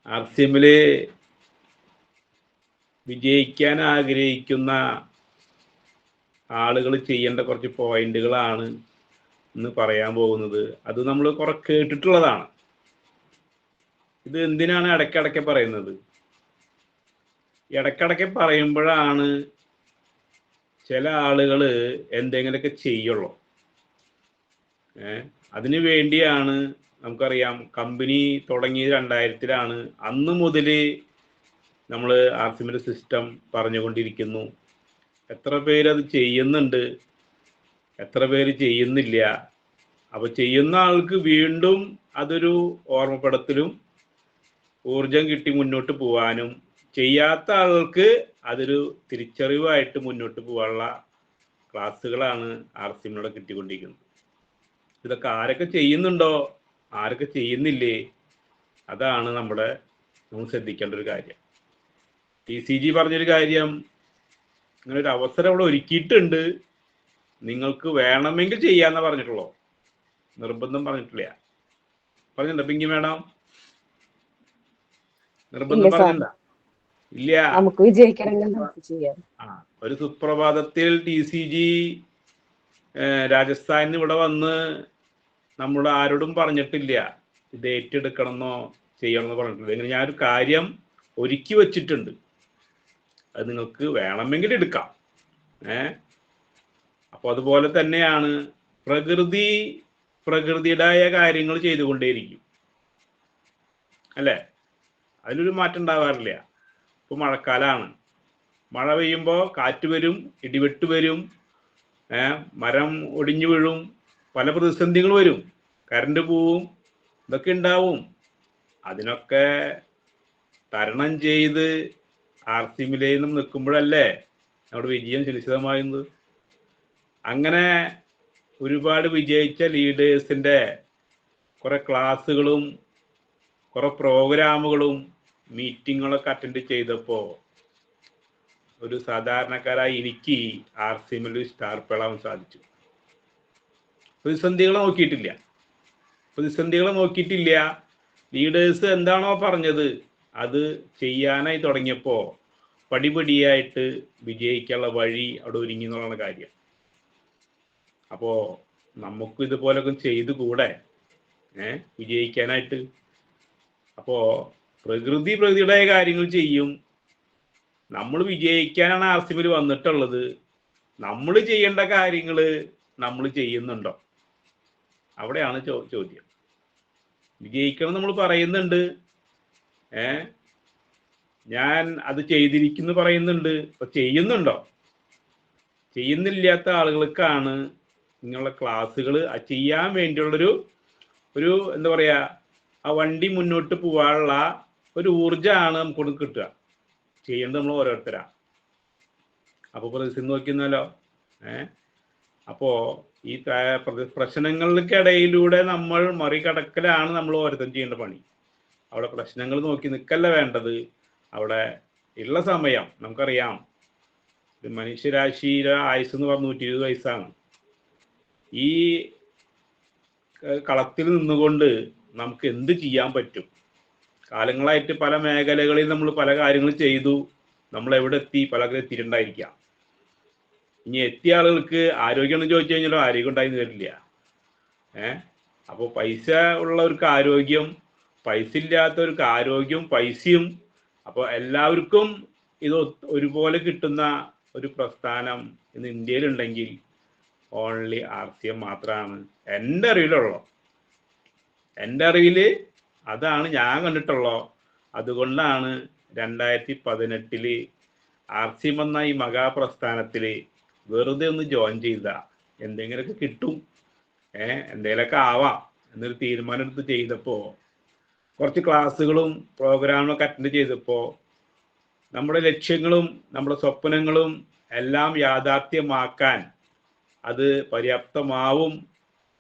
ആർസിഎമ്മില് വിജയിക്കാൻ ആഗ്രഹിക്കുന്ന ആളുകൾ ചെയ്യേണ്ട കുറച്ച് പോയിന്റുകളാണ് ഇന്ന് പറയാൻ പോകുന്നത്. അത് നമ്മൾ കുറെ കേട്ടിട്ടുള്ളതാണ്. ഇത് എന്തിനാണ് ഇടയ്ക്കിടയ്ക്ക് പറയുന്നത്? ഇടയ്ക്കിടയ്ക്ക് പറയുമ്പോഴാണ് ചില ആളുകൾ എന്തെങ്കിലുമൊക്കെ ചെയ്യുള്ളൂ. അതിനു വേണ്ടിയാണ്. നമുക്കറിയാം, കമ്പനി തുടങ്ങിയത് 2000-ലാണ്. അന്ന് മുതൽ നമ്മൾ ആർസിഎമ്മിന്റെ സിസ്റ്റം പറഞ്ഞുകൊണ്ടിരിക്കുന്നു. എത്ര പേര് അത് ചെയ്യുന്നുണ്ട്, എത്ര പേര് ചെയ്യുന്നില്ല. അപ്പോൾ ചെയ്യുന്ന ആൾക്ക് വീണ്ടും അതൊരു ഓർമ്മപ്പെടുത്തലും ഊർജം കിട്ടി മുന്നോട്ട് പോകാനും, ചെയ്യാത്ത ആൾക്ക് അതൊരു തിരിച്ചറിവായിട്ട് മുന്നോട്ട് പോകാനുള്ള ക്ലാസ്സുകളാണ് ആർസിഎമ്മിലൂടെ കിട്ടിക്കൊണ്ടിരിക്കുന്നത്. ഇതൊക്കെ ആരൊക്കെ ചെയ്യുന്നുണ്ടോ, ആരൊക്കെ ചെയ്യുന്നില്ലേ, അതാണ് നമ്മൾ ശ്രദ്ധിക്കേണ്ട ഒരു കാര്യം. TCG പറഞ്ഞൊരു കാര്യം, ഇങ്ങനെ ഒരു അവസരം ഇവിടെ ഒരുക്കിയിട്ടുണ്ട്, നിങ്ങൾക്ക് വേണമെങ്കിൽ ചെയ്യാന്ന് പറഞ്ഞിട്ടുള്ളൂ, നിർബന്ധം പറഞ്ഞിട്ടില്ല. പറഞ്ഞിട്ടുണ്ടോ പിങ്കി മാഡം? നിർബന്ധം പറഞ്ഞിട്ടുണ്ടോ? ഇല്ല. നമുക്ക് വിജയിക്കണമെങ്കിൽ നമുക്ക് ചെയ്യാം. ഒരു സുപ്രഭാതത്തിൽ TCG രാജസ്ഥാനിൽ ഇവിടെ വന്ന് നമ്മൾ ആരോടും പറഞ്ഞിട്ടില്ല ഇത് ഏറ്റെടുക്കണമെന്നോ ചെയ്യണമെന്നോ പറഞ്ഞിട്ടില്ല. ഇങ്ങനെ ഞാനൊരു കാര്യം ഒരുക്കി വെച്ചിട്ടുണ്ട്, അത് നിങ്ങൾക്ക് വേണമെങ്കിൽ എടുക്കാം. അപ്പോൾ അതുപോലെ തന്നെയാണ് പ്രകൃതിയുടേതായ കാര്യങ്ങൾ ചെയ്തുകൊണ്ടേയിരിക്കും, അല്ലേ? അതിലൊരു മാറ്റം ഉണ്ടാവാറില്ല. ഇപ്പോൾ മഴക്കാലമാണ്, മഴ പെയ്യുമ്പോൾ കാറ്റ് വരും, ഇടിവെട്ട് വരും, മരം ഒടിഞ്ഞു വീഴും, പല പ്രതിസന്ധികൾ വരും, കറണ്ട് പോവും, ഇതൊക്കെ ഉണ്ടാവും. അതിനൊക്കെ തരണം ചെയ്ത് ആർസിഎമ്മിലേന്നും നിൽക്കുമ്പോഴല്ലേ നമ്മുടെ വിജയം സുനിശ്ചിതമാകുന്നത്. അങ്ങനെ ഒരുപാട് വിജയിച്ച ലീഡേഴ്സിൻ്റെ കുറെ ക്ലാസ്സുകളും കുറെ പ്രോഗ്രാമുകളും മീറ്റിങ്ങുകളൊക്കെ അറ്റൻഡ് ചെയ്തപ്പോൾ ഒരു സാധാരണക്കാരായി എനിക്ക് ആർസിഎമ്മിൽ സ്റ്റാർ പേളാൻ സാധിച്ചു. പ്രതിസന്ധികളെ നോക്കിയിട്ടില്ല. ലീഡേഴ്സ് എന്താണോ പറഞ്ഞത് അത് ചെയ്യാനായി തുടങ്ങിയപ്പോൾ പടിപടിയായിട്ട് വിജയിക്കാനുള്ള വഴി അവിടെ ഒരുങ്ങി എന്നുള്ളതാണ് കാര്യം. അപ്പോൾ നമുക്ക് ഇതുപോലൊക്കെ ചെയ്തുകൂടെ വിജയിക്കാനായിട്ട്? അപ്പോൾ പ്രകൃതിയുടെ കാര്യങ്ങൾ ചെയ്യും. നമ്മൾ വിജയിക്കാനാണ് ആർസിഎമ്മിൽ വന്നിട്ടുള്ളത്. നമ്മൾ ചെയ്യേണ്ട കാര്യങ്ങൾ നമ്മൾ ചെയ്യുന്നുണ്ടോ? അവിടെയാണ് ചോദ്യം. വിജയിക്കണം നമ്മൾ പറയുന്നുണ്ട്, ഞാൻ അത് ചെയ്തിരിക്കുന്നു പറയുന്നുണ്ട്. അപ്പൊ ചെയ്യുന്നുണ്ടോ? ചെയ്യുന്നില്ലാത്ത ആളുകൾക്കാണ് ഇങ്ങനെയുള്ള ക്ലാസ്സുകൾ ചെയ്യാൻ വേണ്ടിയുള്ളൊരു എന്താ പറയാ, ആ വണ്ടി മുന്നോട്ട് പോകാനുള്ള ഒരു ഊർജമാണ് നമുക്ക് കിട്ടുക. ചെയ്യേണ്ടത് നമ്മൾ ഓരോരുത്തരാണ്. അപ്പോൾ പ്രതിസന്ധി നോക്കിയെന്നാലോ. അപ്പോൾ ഈ പ്രശ്നങ്ങൾക്കിടയിലൂടെ നമ്മൾ മറികടക്കലാണ് നമ്മൾ ഓരോരുത്തരും ചെയ്യേണ്ട പണി. അവിടെ പ്രശ്നങ്ങൾ നോക്കി നിൽക്കല്ല വേണ്ടത്. അവിടെ ഉള്ള സമയം നമുക്കറിയാം, മനുഷ്യരാശിയുടെ ആയുസ് എന്ന് പറഞ്ഞ 120 വയസ്സാണ്. ഈ കളത്തിൽ നിന്നുകൊണ്ട് നമുക്ക് എന്ത് ചെയ്യാൻ പറ്റും? കാലങ്ങളായിട്ട് പല മേഖലകളിൽ നമ്മൾ പല കാര്യങ്ങൾ ചെയ്തു. നമ്മൾ എവിടെ എത്തി? പലരും എത്തിയിട്ടുണ്ടായിരിക്കാം. ഇനി എത്തിയ ആളുകൾക്ക് ആരോഗ്യമെന്ന് ചോദിച്ചു കഴിഞ്ഞാലോ ആരോഗ്യം ഉണ്ടായിരുന്നു വരില്ല. അപ്പോൾ പൈസ ഉള്ളവർക്ക് ആരോഗ്യം, പൈസ ഇല്ലാത്തവർക്ക് ആരോഗ്യം പൈസയും. അപ്പോൾ എല്ലാവർക്കും ഇത് ഒരുപോലെ കിട്ടുന്ന ഒരു പ്രസ്ഥാനം ഇന്ന് ഇന്ത്യയിലുണ്ടെങ്കിൽ ഓൺലി ആർസിഎം മാത്രമാണ് എൻ്റെ അറിവിലുള്ളൂ. എൻ്റെ അറിവിൽ അതാണ് ഞാൻ കണ്ടിട്ടുള്ളൂ. അതുകൊണ്ടാണ് 2018 ആർസിഎം എന്ന ഈ മഹാപ്രസ്ഥാനത്തിൽ വെറുതെ ഒന്ന് ജോയിൻ ചെയ്ത എന്തെങ്കിലുമൊക്കെ കിട്ടും, എന്തെങ്കിലുമൊക്കെ ആവാം എന്നൊരു തീരുമാനം എടുത്ത് ചെയ്തപ്പോൾ, കുറച്ച് ക്ലാസ്സുകളും പ്രോഗ്രാമുകളൊക്കെ അറ്റൻഡ് ചെയ്തപ്പോൾ നമ്മുടെ ലക്ഷ്യങ്ങളും നമ്മുടെ സ്വപ്നങ്ങളും എല്ലാം യാഥാർത്ഥ്യമാക്കാൻ അത് പര്യാപ്തമാവും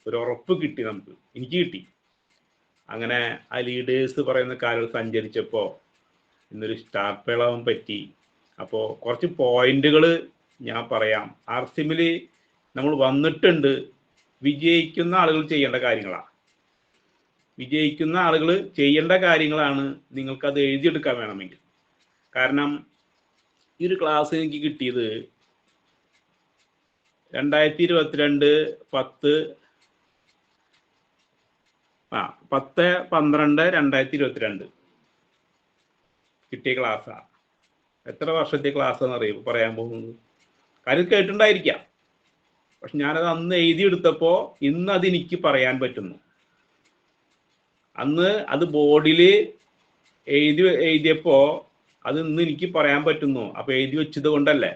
ഒരു ഉറപ്പ് കിട്ടി. എനിക്ക് കിട്ടി. അങ്ങനെ ആ ലീഡേഴ്സ് പറയുന്ന കാര്യം സഞ്ചരിച്ചപ്പോൾ ഇന്നൊരു സ്റ്റാർ പേളാവാൻ പറ്റി. അപ്പോൾ കുറച്ച് പോയിന്റുകൾ ഞാൻ പറയാം. ആർസിഎമ്മിൽ നമ്മൾ വന്നിട്ടുണ്ട്, വിജയിക്കുന്ന ആളുകൾ ചെയ്യേണ്ട കാര്യങ്ങളാണ്. വിജയിക്കുന്ന ആളുകൾ ചെയ്യേണ്ട കാര്യങ്ങളാണ് നിങ്ങൾക്കത് എഴുതിയെടുക്കാൻ വേണമെങ്കിൽ. കാരണം ഈ ഒരു ക്ലാസ് എനിക്ക് കിട്ടിയത് 10/12/2022 കിട്ടിയ ക്ലാസ്സാണ്. എത്ര വർഷത്തെ ക്ലാസ് എന്നറിയും പറയാൻ പോകുന്നത്? കാര്യം കേട്ടിട്ടുണ്ടായിരിക്കാം, പക്ഷെ ഞാനത് അന്ന് എഴുതിയെടുത്തപ്പോൾ ഇന്ന് അതെനിക്ക് പറയാൻ പറ്റുന്നു. അന്ന് അത് ബോർഡിൽ എഴുതിയപ്പോൾ അത് ഇന്ന് എനിക്ക് പറയാൻ പറ്റുന്നു. അപ്പൊ എഴുതി വെച്ചത് കൊണ്ടല്ലേ.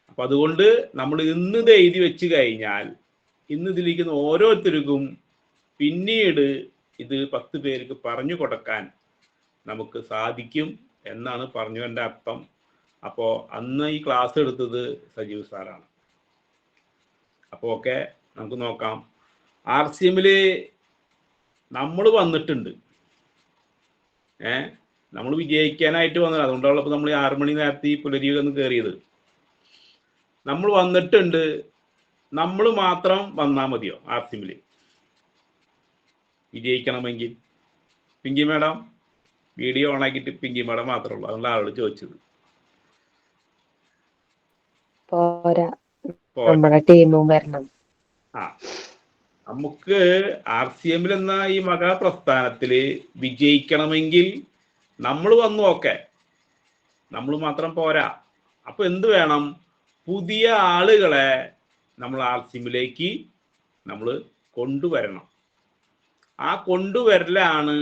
അപ്പൊ അതുകൊണ്ട് നമ്മൾ ഇന്ന് ഇത് എഴുതി വെച്ച് കഴിഞ്ഞാൽ ഇന്ന് ഇതിലിരിക്കുന്ന ഓരോരുത്തർക്കും പിന്നീട് ഇത് 10 പേർക്ക് പറഞ്ഞു കൊടുക്കാൻ നമുക്ക് സാധിക്കും എന്നാണ് പറഞ്ഞതിൻ്റെ അർത്ഥം. അപ്പോൾ അന്ന് ഈ ക്ലാസ് എടുത്തത് സജീവ് സാറാണ്. അപ്പോൾ ഓക്കെ, നമുക്ക് നോക്കാം. RCMൽ നമ്മൾ വന്നിട്ടുണ്ട്. നമ്മൾ വിജയിക്കാനായിട്ട് വന്നത്. അതുകൊണ്ടാണ് ഇപ്പോൾ നമ്മൾ 6 മണി നേരത്തെ ഈ പുലരിയിൽ ഒന്ന് കയറിയത്. നമ്മൾ വന്നിട്ടുണ്ട്. നമ്മൾ മാത്രം വന്നാൽ മതിയോ RCMൽ വിജയിക്കണമെങ്കിൽ? പിങ്കി മാഡം വീഡിയോ ഓൺ ആക്കിയിട്ട് പിങ്കി മാഡം മാത്രമേ ഉള്ളൂ. അതുകൊണ്ട് ആളോട് ചോദിച്ചത്. പോരാ, നമ്മുടെ ടീമും വരണം. നമുക്ക് RCMൽ എന്ന ഈ മഹാപ്രസ്ഥാനത്തില് വിജയിക്കണമെങ്കിൽ നമ്മൾ വന്നു. ഓക്കെ, നമ്മൾ മാത്രം പോരാ. അപ്പൊ എന്ത് വേണം? പുതിയ ആളുകളെ നമ്മൾ RCMലേക്ക് നമ്മൾ കൊണ്ടുവരണം. ആ കൊണ്ടുവരലാണ്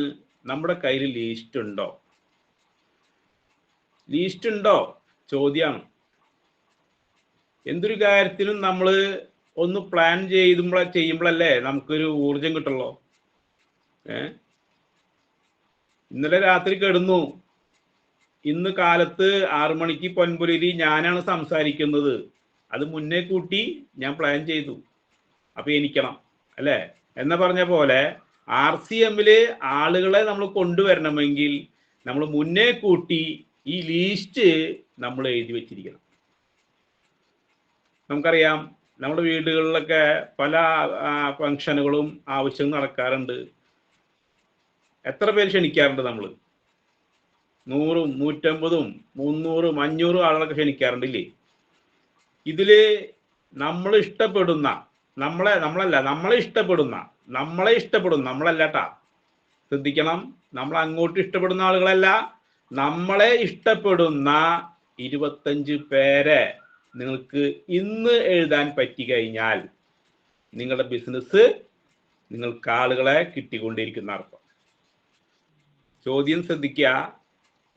നമ്മുടെ കയ്യിൽ ലീസ്റ്റ് ഉണ്ടോ? ലീസ്റ്റ് ഉണ്ടോ ചോദ്യമാണ്. എന്തൊരു കാര്യത്തിനും നമ്മൾ ഒന്ന് പ്ലാൻ ചെയ്യുമ്പോഴല്ലേ നമുക്കൊരു ഊർജം കിട്ടുള്ളൂ. ഇന്നലെ രാത്രി കിടന്നു. ഇന്ന് കാലത്ത് 6 മണിക്ക് പൊൻപുലരി ഞാനാണ് സംസാരിക്കുന്നത്. അത് മുന്നേ കൂട്ടി ഞാൻ പ്ലാൻ ചെയ്തു. അപ്പൊ എനിക്കണം അല്ലേ എന്ന് പറഞ്ഞ പോലെ RCMല് ആളുകളെ നമ്മൾ കൊണ്ടുവരണമെങ്കിൽ നമ്മൾ മുന്നേ കൂട്ടി ഈ ലീസ്റ്റ് നമ്മൾ എഴുതി വെച്ചിരിക്കണം. നമുക്കറിയാം, നമ്മുടെ വീടുകളിലൊക്കെ പല ഫംഗ്ഷനുകളും ആവശ്യങ്ങളും നടക്കാറുണ്ട്. എത്ര പേര് ക്ഷണിക്കാറുണ്ട്? നമ്മൾ 100, 150, 300, 500 ആളുകളൊക്കെ ക്ഷണിക്കാറുണ്ടില്ലേ? ഇതില് നമ്മളെ ഇഷ്ടപ്പെടുന്ന, നമ്മളെ ഇഷ്ടപ്പെടുന്ന നമ്മളല്ലാട്ടാ, ശ്രദ്ധിക്കണം. നമ്മൾ അങ്ങോട്ട് ഇഷ്ടപ്പെടുന്ന ആളുകളല്ല, നമ്മളെ ഇഷ്ടപ്പെടുന്ന 25 പേരെ നിങ്ങൾക്ക് ഇന്ന് എഴുതാൻ പറ്റി കഴിഞ്ഞാൽ നിങ്ങളുടെ ബിസിനസ് നിങ്ങൾക്ക് ആളുകളെ കിട്ടിക്കൊണ്ടിരിക്കുന്ന അർത്ഥം. ചോദ്യം ശ്രദ്ധിക്കുക.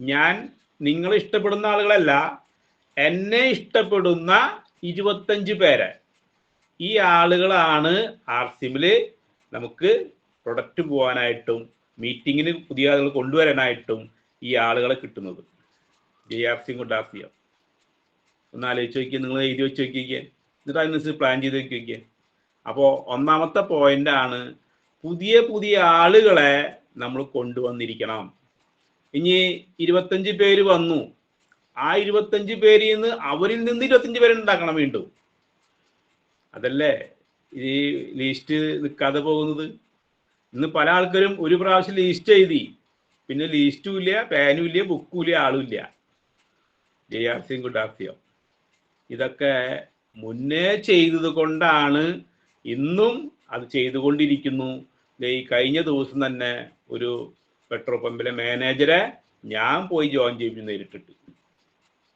ഞാൻ നിങ്ങളെ ഇഷ്ടപ്പെടുന്ന ആളുകളല്ല, എന്നെ ഇഷ്ടപ്പെടുന്ന 25 പേരെ. ഈ ആളുകളാണ് RCMൽ നമുക്ക് പ്രൊഡക്റ്റ് പോകാനായിട്ടും മീറ്റിങ്ങിന് പുതിയ ആളുകൾ കൊണ്ടുവരാനായിട്ടും ഈ ആളുകളെ കിട്ടുന്നത്. JRC കൊണ്ട് RCM ഒന്ന് ആലോചിച്ച് നോക്കിയാൽ, നിങ്ങൾ എഴുതി വെച്ച് നോക്കിക്കുക, എന്നിട്ട് അതിനനുസരിച്ച് പ്ലാൻ ചെയ്ത് നോക്കിക്കുക. അപ്പോൾ ഒന്നാമത്തെ പോയിന്റാണ് പുതിയ ആളുകളെ നമ്മൾ കൊണ്ടുവന്നിരിക്കണം. ഇനി 25 പേര് വന്നു. ആ 25 പേരിൽ നിന്ന് അവരിൽ നിന്ന് 25 പേര് ഉണ്ടാക്കണം വീണ്ടും. അതല്ലേ ഈ ലിസ്റ്റ് നിൽക്കാതെ പോകുന്നത്. ഇന്ന് പല ആൾക്കാരും ഒരു പ്രാവശ്യം ലിസ്റ്റ് എഴുതി, പിന്നെ ലിസ്റ്റും ഇല്ല, പാനും ഇല്ല, ബുക്കും ഇല്ല, ആളും ഇല്ല. JRC കൊണ്ട് RCM ഇതൊക്കെ മുന്നേ ചെയ്തത് കൊണ്ടാണ് ഇന്നും അത് ചെയ്തുകൊണ്ടിരിക്കുന്നു. ഈ കഴിഞ്ഞ ദിവസം തന്നെ ഒരു പെട്രോൾ പമ്പിലെ മാനേജറെ ഞാൻ പോയി ജോയിൻ ചെയ്തു നേരിട്ടിട്ട്.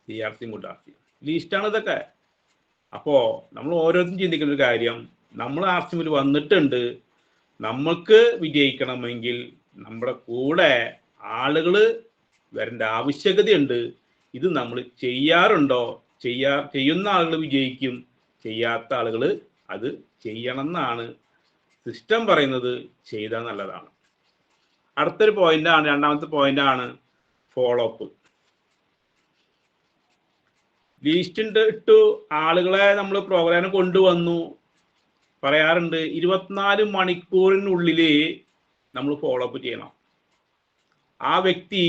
JRC കൊണ്ട് RCM ലിസ്റ്റാണ് ഇതൊക്കെ. അപ്പോ നമ്മൾ ഓരോരുത്തരും ചിന്തിക്കുന്ന ഒരു കാര്യം, നമ്മൾ RCMൽ വന്നിട്ടുണ്ട്. നമ്മൾക്ക് വിജയിക്കണമെങ്കിൽ നമ്മുടെ കൂടെ ആളുകൾ വരേണ്ട ആവശ്യകതയുണ്ട്. ഇത് നമ്മൾ ചെയ്യാറുണ്ടോ? ചെയ്യുന്ന ആളുകൾ വിജയിക്കും, ചെയ്യാത്ത ആളുകൾ അത് ചെയ്യണം എന്നാണ് സിസ്റ്റം പറയുന്നത്. ചെയ്താൽ നല്ലതാണ്. അടുത്തൊരു പോയിന്റാണ്, രണ്ടാമത്തെ പോയിന്റാണ് ഫോളോ അപ്പ്. ലിസ്റ്റ് ഇട്ടു ആളുകളെ നമ്മൾ പ്രോഗ്രാമിന് കൊണ്ടുവന്നു. പറയാറുണ്ട് 24 മണിക്കൂറിനുള്ളിൽ നമ്മൾ ഫോളോ അപ്പ് ചെയ്യണം. ആ വ്യക്തി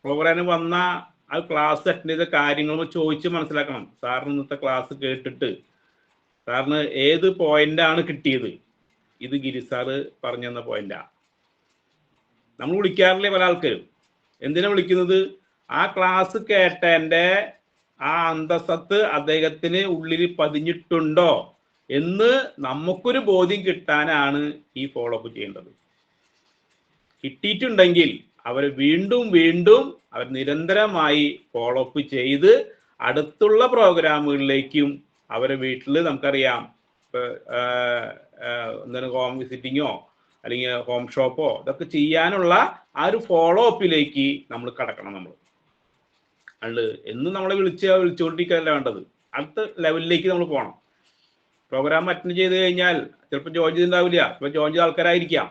പ്രോഗ്രാമിന് വന്ന ആ ക്ലാസ് അറ്റൻഡ് ചെയ്ത കാര്യങ്ങൾ ചോദിച്ച് മനസ്സിലാക്കണം. സാറിന് ഇന്നത്തെ ക്ലാസ് കേട്ടിട്ട് സാറിന് ഏത് പോയിന്റാണ് കിട്ടിയത്, ഇത് ഗിരിസാറ് പറഞ്ഞു തന്ന പോയിന്റാ. നമ്മൾ വിളിക്കാറില്ലേ പല ആൾക്കാരും? എന്തിനാ വിളിക്കുന്നത്? ആ ക്ലാസ് കേട്ടതിൻ്റെ ആ അന്തസത്ത് അദ്ദേഹത്തിന് ഉള്ളിൽ പതിഞ്ഞിട്ടുണ്ടോ എന്ന് നമുക്കൊരു ബോധ്യം കിട്ടാനാണ് ഈ ഫോളോ അപ്പ് ചെയ്യേണ്ടത്. കിട്ടിയിട്ടുണ്ടെങ്കിൽ അവർ വീണ്ടും വീണ്ടും അവർ നിരന്തരമായി ഫോളോ അപ്പ് ചെയ്ത് അടുത്തുള്ള പ്രോഗ്രാമുകളിലേക്കും അവരെ വീട്ടിൽ നമുക്കറിയാം എന്താണ് ഹോം വിസിറ്റിങ്ങോ അല്ലെങ്കിൽ ഹോം ഷോപ്പോ ഇതൊക്കെ ചെയ്യാനുള്ള ആ ഒരു ഫോളോ അപ്പിലേക്ക് നമ്മൾ കടക്കണം. നമ്മൾ അണ്ട് എന്നും നമ്മളെ വിളിച്ചുകൊണ്ടിരിക്കുകയല്ല വേണ്ടത്, അടുത്ത ലെവലിലേക്ക് നമ്മൾ പോകണം. പ്രോഗ്രാം അറ്റൻഡ് ചെയ്ത് കഴിഞ്ഞാൽ ചിലപ്പോൾ ജോയിൻ ചെയ്തിട്ടുണ്ടാവില്ല, ചിലപ്പോൾ ജോയിൻ ചെയ്ത ആൾക്കാരായിരിക്കാം.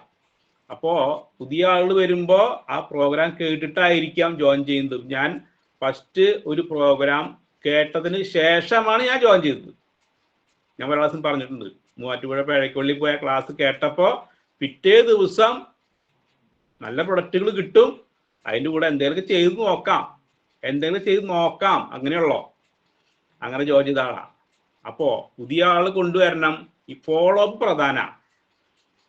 അപ്പോൾ പുതിയ ആളുകൾ വരുമ്പോൾ ആ പ്രോഗ്രാം കേട്ടിട്ടായിരിക്കാം ജോയിൻ ചെയ്യുന്നത്. ഞാൻ ഫസ്റ്റ് ഒരു പ്രോഗ്രാം കേട്ടതിന് ശേഷമാണ് ഞാൻ ജോയിൻ ചെയ്തത്. ഞാൻ പല ക്ലാസ്സും പറഞ്ഞിട്ടുണ്ട്. മൂവാറ്റുപുഴ പേഴക്കവള്ളി പോയ ക്ലാസ് കേട്ടപ്പോൾ പിറ്റേ ദിവസം നല്ല പ്രൊഡക്റ്റുകൾ കിട്ടും, അതിൻ്റെ കൂടെ എന്തെങ്കിലും ചെയ്ത് നോക്കാം അങ്ങനെയുള്ളോ, അങ്ങനെ ജോയിൻ ചെയ്ത ആളാണ്. അപ്പോൾ പുതിയ ആൾ കൊണ്ടുവരണം. ഈ ഫോളോ അപ്പ് പ്രധാനമാണ്.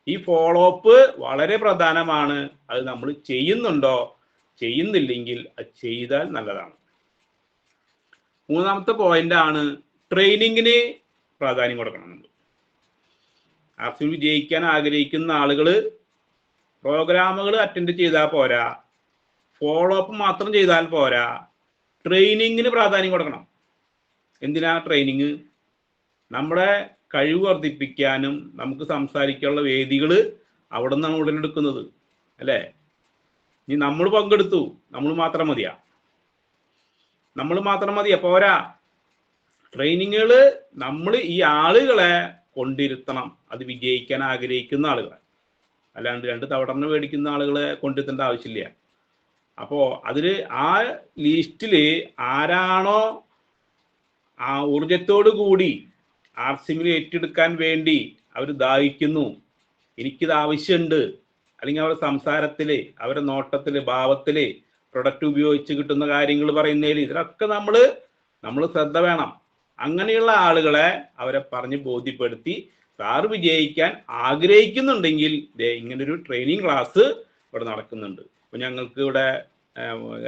ഈ ഫോളോ അപ്പ് വളരെ പ്രധാനമാണ്. അത് നമ്മൾ ചെയ്യുന്നുണ്ടോ, ചെയ്യുന്നില്ലെങ്കിൽ അത് ചെയ്താൽ നല്ലതാണ്. മൂന്നാമത്തെ പോയിന്റ് ആണ് ട്രെയിനിങ്ങിന് പ്രാധാന്യം കൊടുക്കണം. നമ്മൾ ആർസിൽ വിജയിക്കാൻ ആഗ്രഹിക്കുന്ന ആളുകൾ പ്രോഗ്രാമുകൾ അറ്റൻഡ് ചെയ്താൽ പോരാ, ഫോളോ അപ്പ് മാത്രം ചെയ്താൽ പോരാ, ട്രെയിനിങ്ങിന് പ്രാധാന്യം കൊടുക്കണം. എന്തിനാ ട്രെയിനിങ്? നമ്മുടെ കഴിവ് വർദ്ധിപ്പിക്കാനും നമുക്ക് സംസാരിക്കാനുള്ള വേദികൾ അവിടെ നിന്നാണ് ഉടലെടുക്കുന്നത്, അല്ലേ? ഇനി നമ്മൾ പങ്കെടുത്തു, നമ്മൾ മാത്രം മതിയാ പോരാ. ട്രെയിനിങ്ങുകൾ നമ്മൾ ഈ ആളുകളെ കൊണ്ടിരുത്തണം, അത് വിജയിക്കാൻ ആഗ്രഹിക്കുന്ന ആളുകളെ, അല്ലാണ്ട് 2 തവണ മേടിക്കുന്ന ആളുകളെ കൊണ്ടിരുത്തേണ്ട ആവശ്യമില്ല. അപ്പോൾ അതിൽ ആ ലിസ്റ്റിൽ ആരാണോ ആ ഊർജത്തോടു കൂടി ആർസിമിൽ ഏറ്റെടുക്കാൻ വേണ്ടി അവർ ദാഹിക്കുന്നു, എനിക്കിത് ആവശ്യമുണ്ട്, അല്ലെങ്കിൽ അവരുടെ സംസാരത്തിൽ, അവരുടെ നോട്ടത്തിൽ, ഭാവത്തിൽ, പ്രൊഡക്റ്റ് ഉപയോഗിച്ച് കിട്ടുന്ന കാര്യങ്ങൾ പറയുന്നതിൽ ഇതിലൊക്കെ നമ്മൾ ശ്രദ്ധ വേണം. അങ്ങനെയുള്ള ആളുകളെ അവരെ പറഞ്ഞ് ബോധ്യപ്പെടുത്തി സാറ് വിജയിക്കാൻ ആഗ്രഹിക്കുന്നുണ്ടെങ്കിൽ ഇങ്ങനൊരു ട്രെയിനിങ് ക്ലാസ് ഇവിടെ നടക്കുന്നുണ്ട്. അപ്പോൾ ഞങ്ങൾക്ക് ഇവിടെ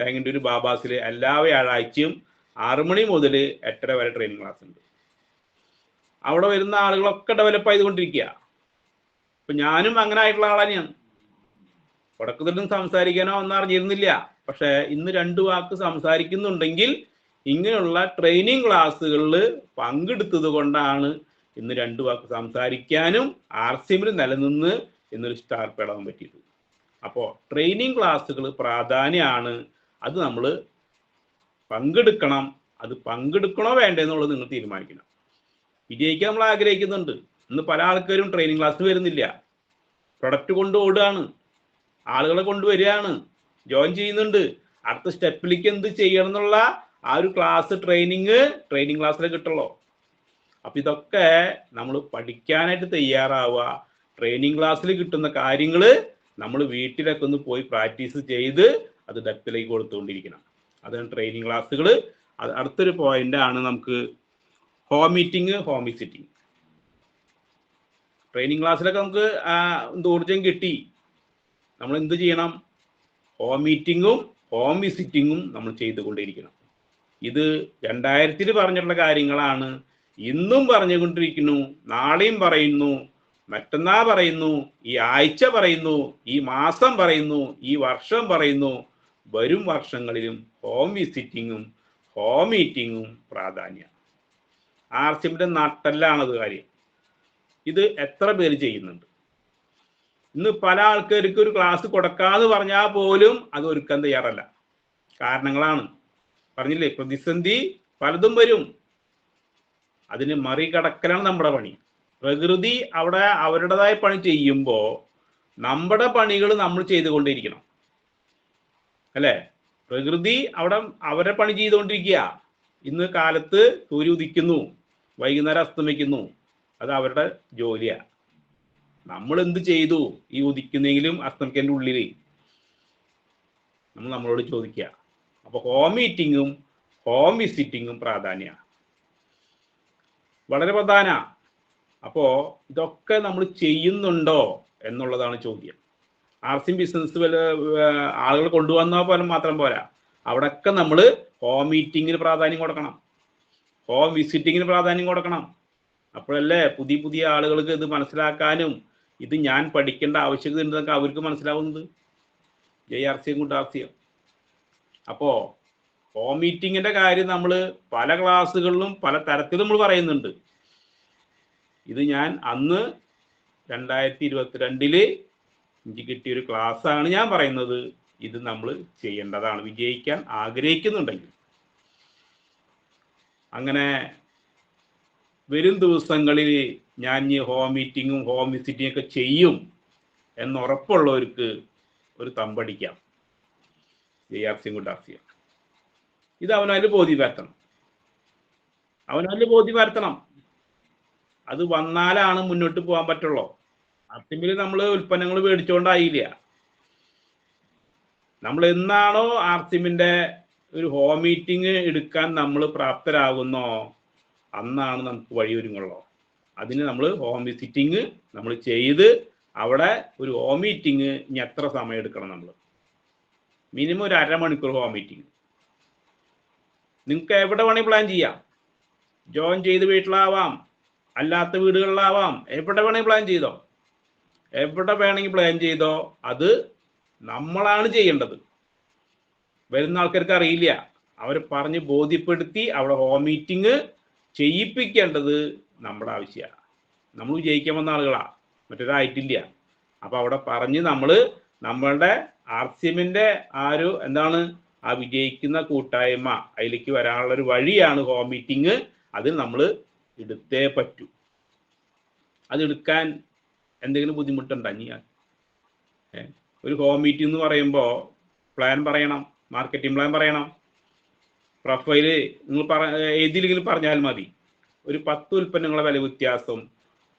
അങ്ങനെ ഒരു ബാബാസിൽ എല്ലാ വ്യാഴാഴ്ചയും 6 മണി മുതൽ 8:30 വരെ ട്രെയിനിങ് ക്ലാസ് ഉണ്ട്. അവിടെ വരുന്ന ആളുകളൊക്കെ ഡെവലപ്പ് ചെയ്തുകൊണ്ടിരിക്കുക. ഇപ്പം ഞാനും അങ്ങനെ ആയിട്ടുള്ള ആൾ തന്നെയാണ്. തുടക്കത്തിലും സംസാരിക്കാനോ ഒന്നും അറിഞ്ഞിരുന്നില്ല, പക്ഷെ ഇന്ന് 2 വാക്ക് സംസാരിക്കുന്നുണ്ടെങ്കിൽ ഇങ്ങനെയുള്ള ട്രെയിനിങ് ക്ലാസ്സുകളിൽ പങ്കെടുത്തത് കൊണ്ടാണ് ഇന്ന് 2 വാക്ക് സംസാരിക്കാനും ആർസിമിൽ നിലനിന്ന് ഇന്നൊരു സ്റ്റാർ പേടാൻ പറ്റിയത്. അപ്പോൾ ട്രെയിനിങ് ക്ലാസ്സുകൾ പ്രാധാന്യമാണ്. അത് നമ്മൾ പങ്കെടുക്കണം. അത് പങ്കെടുക്കണോ വേണ്ടെന്നുള്ളത് നിങ്ങൾ തീരുമാനിക്കണം. വിജയിക്കാൻ നമ്മൾ ആഗ്രഹിക്കുന്നുണ്ട്. ഇന്ന് പല ആൾക്കാരും ട്രെയിനിങ് ക്ലാസ് വരുന്നില്ല, പ്രൊഡക്റ്റ് കൊണ്ട് ഓടുകയാണ്, ആളുകളെ കൊണ്ടുവരികയാണ്, ജോയിൻ ചെയ്യുന്നുണ്ട്. അടുത്ത സ്റ്റെപ്പിലേക്ക് എന്ത് ചെയ്യണം എന്നുള്ള ആ ഒരു ക്ലാസ് ട്രെയിനിങ് ക്ലാസ്സിലെ കിട്ടുള്ളൂ. അപ്പം ഇതൊക്കെ നമ്മൾ പഠിക്കാനായിട്ട് തയ്യാറാവുക. ട്രെയിനിങ് ക്ലാസ്സിൽ കിട്ടുന്ന കാര്യങ്ങൾ നമ്മൾ വീട്ടിലൊക്കെ ഒന്ന് പോയി പ്രാക്ടീസ് ചെയ്ത് അത് ഡെപ്തിലേക്ക് കൊടുത്തുകൊണ്ടിരിക്കണം. അതാണ് ട്രെയിനിങ് ക്ലാസ്സുകൾ. അടുത്തൊരു പോയിന്റ് ആണ് നമുക്ക് home meeting, home visiting. Training ക്ലാസ്സിലൊക്കെ നമുക്ക് ഊർജം കിട്ടി. നമ്മൾ എന്ത് ചെയ്യണം? ഹോം മീറ്റിങ്ങും ഹോം വിസിറ്റിങ്ങും നമ്മൾ ചെയ്തുകൊണ്ടിരിക്കണം. ഇത് 2000-ൽ പറഞ്ഞിട്ടുള്ള കാര്യങ്ങളാണ്. ഇന്നും പറഞ്ഞുകൊണ്ടിരിക്കുന്നു, നാളെയും പറയുന്നു, മറ്റന്നാൾ പറയുന്നു, ഈ ആഴ്ച പറയുന്നു, ഈ മാസം പറയുന്നു, ഈ വർഷം പറയുന്നു. വരും വർഷങ്ങളിലും ഹോം വിസിറ്റിങ്ങും ഹോം മീറ്റിങ്ങും പ്രാധാന്യം. ആർസിമിന്റെ നട്ടെല്ലാണത് കാര്യം. ഇത് എത്ര പേര് ചെയ്യുന്നുണ്ട്? ഇന്ന് പല ആൾക്കാർക്ക് ഒരു ക്ലാസ് കൊടുക്കാന്ന് പറഞ്ഞാൽ പോലും അത് ഒരുക്കാൻ തയ്യാറല്ല. കാരണങ്ങളാണ് പറഞ്ഞില്ലേ, പ്രതിസന്ധി പലതും വരും. അതിന് മറികടക്കലാണ് നമ്മുടെ പണി. പ്രകൃതി അവിടെ അവരുടേതായ പണി ചെയ്യുമ്പോൾ നമ്മുടെ പണികൾ നമ്മൾ ചെയ്തുകൊണ്ടിരിക്കണം, അല്ലേ? പ്രകൃതി അവിടെ അവരുടെ പണി ചെയ്തുകൊണ്ടിരിക്കുക. ഇന്ന് കാലത്ത് സൂര്യ ഉദിക്കുന്നു, വൈകുന്നേരം അസ്തമിക്കുന്നു, അത് അവരുടെ ജോലിയാണ്. നമ്മൾ എന്ത് ചെയ്തു ഈ ഉദിക്കുന്നെങ്കിലും അസ്തമിക്കൻ്റെ ഉള്ളിൽ? നമ്മളോട് ചോദിക്കുക. അപ്പോൾ ഹോം മീറ്റിങ്ങും ഹോം വിസിറ്റിങ്ങും പ്രാധാന്യമാണ്, വളരെ പ്രധാനമാണ്. അപ്പോ ഇതൊക്കെ നമ്മൾ ചെയ്യുന്നുണ്ടോ എന്നുള്ളതാണ് ചോദ്യം. ആർസിം ബിസിനസ് ആളുകൾ കൊണ്ടുവന്നാൽ പോലും മാത്രം പോരാ, അവിടെയൊക്കെ നമ്മൾ ഹോം മീറ്റിങ്ങിന് പ്രാധാന്യം കൊടുക്കണം, ഹോം വിസിറ്റിങ്ങിന് പ്രാധാന്യം കൊടുക്കണം. അപ്പോഴല്ലേ പുതിയ പുതിയ ആളുകൾക്ക് ഇത് മനസ്സിലാക്കാനും ഇത് ഞാൻ പഠിക്കേണ്ട ആവശ്യകത ഉണ്ടെന്നൊക്കെ അവർക്ക് മനസ്സിലാവുന്നത്. JRC ഗുഡ് ആർസിയം. അപ്പോ ഹോം മീറ്റിങ്ങിന്റെ കാര്യം നമ്മൾ പല ക്ലാസ്സുകളിലും പല തരത്തിലും നമ്മൾ പറയുന്നുണ്ട്. ഇത് ഞാൻ അന്ന് 2022 എനിക്ക് കിട്ടിയൊരു ക്ലാസ്സാണ് ഞാൻ പറയുന്നത്. ഇത് നമ്മൾ ചെയ്യേണ്ടതാണ് വിജയിക്കാൻ ആഗ്രഹിക്കുന്നുണ്ടെങ്കിൽ. അങ്ങനെ വരും ദിവസങ്ങളിൽ ഞാൻ ഈ ഹോം മീറ്റിങ്ങും ഹോം വിസിറ്റിംഗ് ഒക്കെ ചെയ്യും എന്നുറപ്പുള്ളവർക്ക് ഒരു തമ്പടിക്കാം. JRC good ആർസിയം. ഇത് അവനതിൽ ബോധ്യം വരുത്തണം. അത് വന്നാലാണ് മുന്നോട്ട് പോകാൻ പറ്റുള്ളൂ. ആർസിമിൽ നമ്മൾ ഉൽപ്പന്നങ്ങൾ മേടിച്ചുകൊണ്ടായില്ല. നമ്മൾ എന്നാണോ ആർസിമിന്റെ ഒരു ഹോം മീറ്റിംഗ് എടുക്കാൻ നമ്മൾ പ്രാപ്തരാകുന്നോ അന്നാണ് നമുക്ക് വഴിയൊരുങ്ങുള്ളൂ. അതിന് നമ്മൾ ഹോം വിസിറ്റിംഗ് നമ്മൾ ചെയ്ത് അവിടെ ഒരു ഹോം മീറ്റിംഗ് ഇനി എത്ര സമയം എടുക്കണം? നമ്മൾ മിനിമം ഒരു അരമണിക്കൂർ ഹോം മീറ്റിംഗ്. നിങ്ങൾക്ക് എവിടെ വേണമെങ്കിൽ പ്ലാൻ ചെയ്യാം. ജോയിൻ ചെയ്ത് വീട്ടിലാവാം, അല്ലാത്ത വീടുകളിലാവാം, എവിടെ വേണമെങ്കിൽ പ്ലാൻ ചെയ്തോ. അത് നമ്മളാണ് ചെയ്യേണ്ടത്. വരുന്ന ആൾക്കാർക്ക് അറിയില്ല. അവർ പറഞ്ഞ് ബോധ്യപ്പെടുത്തി അവിടെ ഹോം മീറ്റിംഗ് ചെയ്യിപ്പിക്കേണ്ടത് നമ്മുടെ ആവശ്യമാണ്. നമ്മൾ വിജയിക്കാൻ വന്ന ആളുകളാ, മറ്റൊരായിട്ടില്ല. അപ്പൊ അവിടെ പറഞ്ഞ് നമ്മളുടെ ആർസിഎമ്മിന്റെ ആ വിജയിക്കുന്ന കൂട്ടായ്മ അതിലേക്ക് വരാനുള്ള ഒരു വഴിയാണ് ഹോം മീറ്റിംഗ്. അതിൽ നമ്മൾ എടുത്തേ പറ്റൂ. അതെടുക്കാൻ എന്തെങ്കിലും ബുദ്ധിമുട്ടുണ്ടോ? ഒരു ഹോം മീറ്റിംഗ് എന്ന് പറയുമ്പോൾ പ്ലാൻ പറയണം, മാർക്കറ്റിംഗ് പ്ലാൻ പറയണം, പ്രൊഫൈല് നിങ്ങൾ ഏതിലെങ്കിലും പറഞ്ഞാൽ മതി. ഒരു 10 ഉൽപ്പന്നങ്ങളുടെ വില വ്യത്യാസം,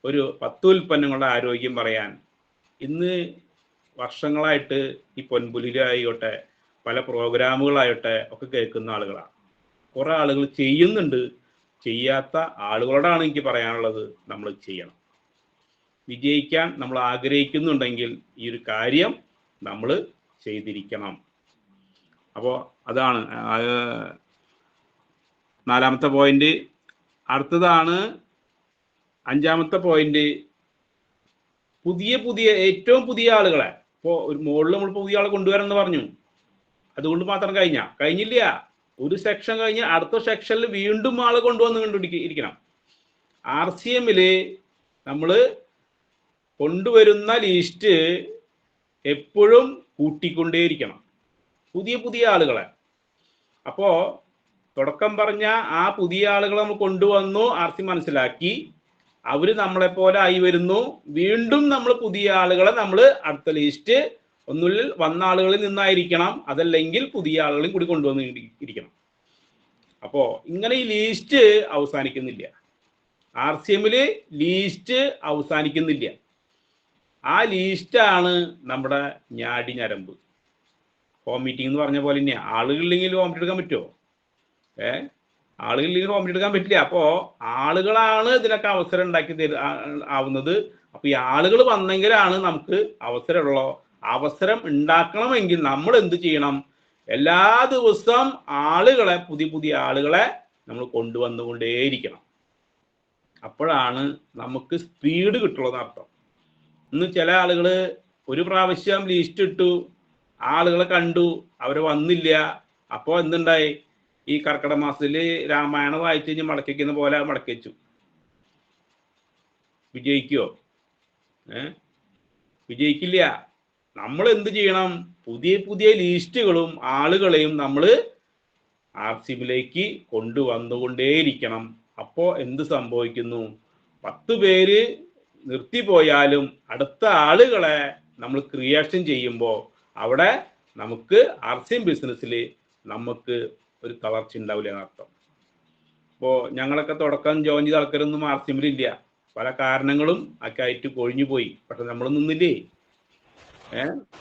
ഒരു 10 ഉൽപ്പന്നങ്ങളുടെ ആരോഗ്യം പറയാൻ ഇന്ന് വർഷങ്ങളായിട്ട് ഈ പൊൻപുലിയിലായിക്കോട്ടെ പല പ്രോഗ്രാമുകളായിട്ടെ ഒക്കെ കേൾക്കുന്ന ആളുകളാണ്. കുറെ ആളുകൾ ചെയ്യുന്നുണ്ട്. ചെയ്യാത്ത ആളുകളോടാണ് എനിക്ക് പറയാനുള്ളത്, നമ്മൾ ചെയ്യണം. വിജയിക്കാൻ നമ്മൾ ആഗ്രഹിക്കുന്നുണ്ടെങ്കിൽ ഈ ഒരു കാര്യം നമ്മൾ ചെയ്തിരിക്കണം. അപ്പോൾ അതാണ് 4ാമത്തെ പോയിന്റ്. അടുത്തതാണ് 5ാമത്തെ പോയിന്റ്. ഏറ്റവും പുതിയ ആളുകളെ ഇപ്പോൾ ഒരു മോളിൽ നമ്മൾ പുതിയ ആളെ കൊണ്ടുവരാമെന്ന് പറഞ്ഞു. അതുകൊണ്ട് മാത്രം കഴിഞ്ഞില്ല. ഒരു സെക്ഷൻ കഴിഞ്ഞ് അടുത്ത സെക്ഷനിൽ വീണ്ടും ആളെ കൊണ്ടുവന്നിരിക്കണം. ആർസിഎമ്മില് നമ്മൾ കൊണ്ടുവരുന്ന ലിസ്റ്റ് എപ്പോഴും കൂട്ടിക്കൊണ്ടേയിരിക്കണം, പുതിയ ആളുകളെ. അപ്പോ തുടക്കം പറഞ്ഞ ആ പുതിയ ആളുകളെ നമ്മൾ കൊണ്ടുവന്നു, ആർസി മനസ്സിലാക്കി, അവര് നമ്മളെപ്പോലെ ആയി വരുന്നു. വീണ്ടും നമ്മൾ പുതിയ ആളുകളെ നമ്മൾ അടുത്ത ലിസ്റ്റ് ഒന്നുകിൽ വന്ന ആളുകളിൽ നിന്നായിരിക്കണം, അതല്ലെങ്കിൽ പുതിയ ആളുകളും കൂടി കൊണ്ടുവന്ന് ഇരിക്കണം. അപ്പോ ഇങ്ങനെ ഈ ലീസ്റ്റ് അവസാനിക്കുന്നില്ല. ആർസിഎമ്മില് ലീസ്റ്റ് അവസാനിക്കുന്നില്ല. ആ ലീസ്റ്റാണ് നമ്മുടെ ഞാടി ഞരമ്പ്. ഹോം മീറ്റിംഗ് എന്ന് പറഞ്ഞ പോലെ തന്നെയാണ്. ആളുകളില്ലെങ്കിൽ ഹോം മീറ്റിംഗ് എടുക്കാൻ പറ്റുമോ? ആളുകളില്ലെങ്കിൽ ഹോം മീറ്റിംഗ് എടുക്കാൻ പറ്റില്ല. അപ്പോ ആളുകളാണ് ഇതിനൊക്കെ അവസരം ഉണ്ടാക്കി ആവുന്നത്. അപ്പൊ ഈ ആളുകൾ വന്നെങ്കിലാണ് നമുക്ക് അവസരമുള്ളൂ. അവസരം ഉണ്ടാക്കണമെങ്കിൽ നമ്മൾ എന്ത് ചെയ്യണം? എല്ലാ ദിവസവും പുതിയ ആളുകളെ നമ്മൾ കൊണ്ടുവന്നുകൊണ്ടേയിരിക്കണം. അപ്പോഴാണ് നമുക്ക് സ്പീഡ് കിട്ടുള്ളതെന്ന് അർത്ഥം. ഇന്ന് ചില ആളുകൾ ഒരു പ്രാവശ്യം ലിസ്റ്റ് ഇട്ടു, ആളുകളെ കണ്ടു, അവര് വന്നില്ല. അപ്പോൾ എന്തുണ്ടായി? ഈ കർക്കിടക മാസത്തിൽ രാമായണം വായിച്ചു കഴിഞ്ഞ് മടക്കി വയ്ക്കുന്ന പോലെ മടക്കി വെച്ചു. വിജയിക്കുമോ? വിജയിക്കില്ല. നമ്മൾ എന്ത് ചെയ്യണം? പുതിയ ലിസ്റ്റുകളും ആളുകളെയും നമ്മൾ ആർസിഎമ്മിലേക്ക് കൊണ്ടുവന്നുകൊണ്ടേയിരിക്കണം. അപ്പോൾ എന്ത് സംഭവിക്കുന്നു? 10 പേര് നിർത്തിപ്പോയാലും അടുത്ത ആളുകളെ നമ്മൾ ക്രിയേഷൻ ചെയ്യുമ്പോൾ അവിടെ നമുക്ക് ആർസിഎം ബിസിനസ്സിൽ നമുക്ക് ഒരു തളർച്ച ഉണ്ടാവില്ല എന്നർത്ഥം. ഇപ്പോൾ ഞങ്ങളൊക്കെ തുടക്കം ജോയിൻ ചെയ്ത ആൾക്കാരൊന്നും ആർസിഎമ്മിലില്ല. പല കാരണങ്ങളും ഒക്കെ ആയിട്ട് കൊഴിഞ്ഞു പോയി. പക്ഷെ നമ്മൾ നിന്നില്ലേ?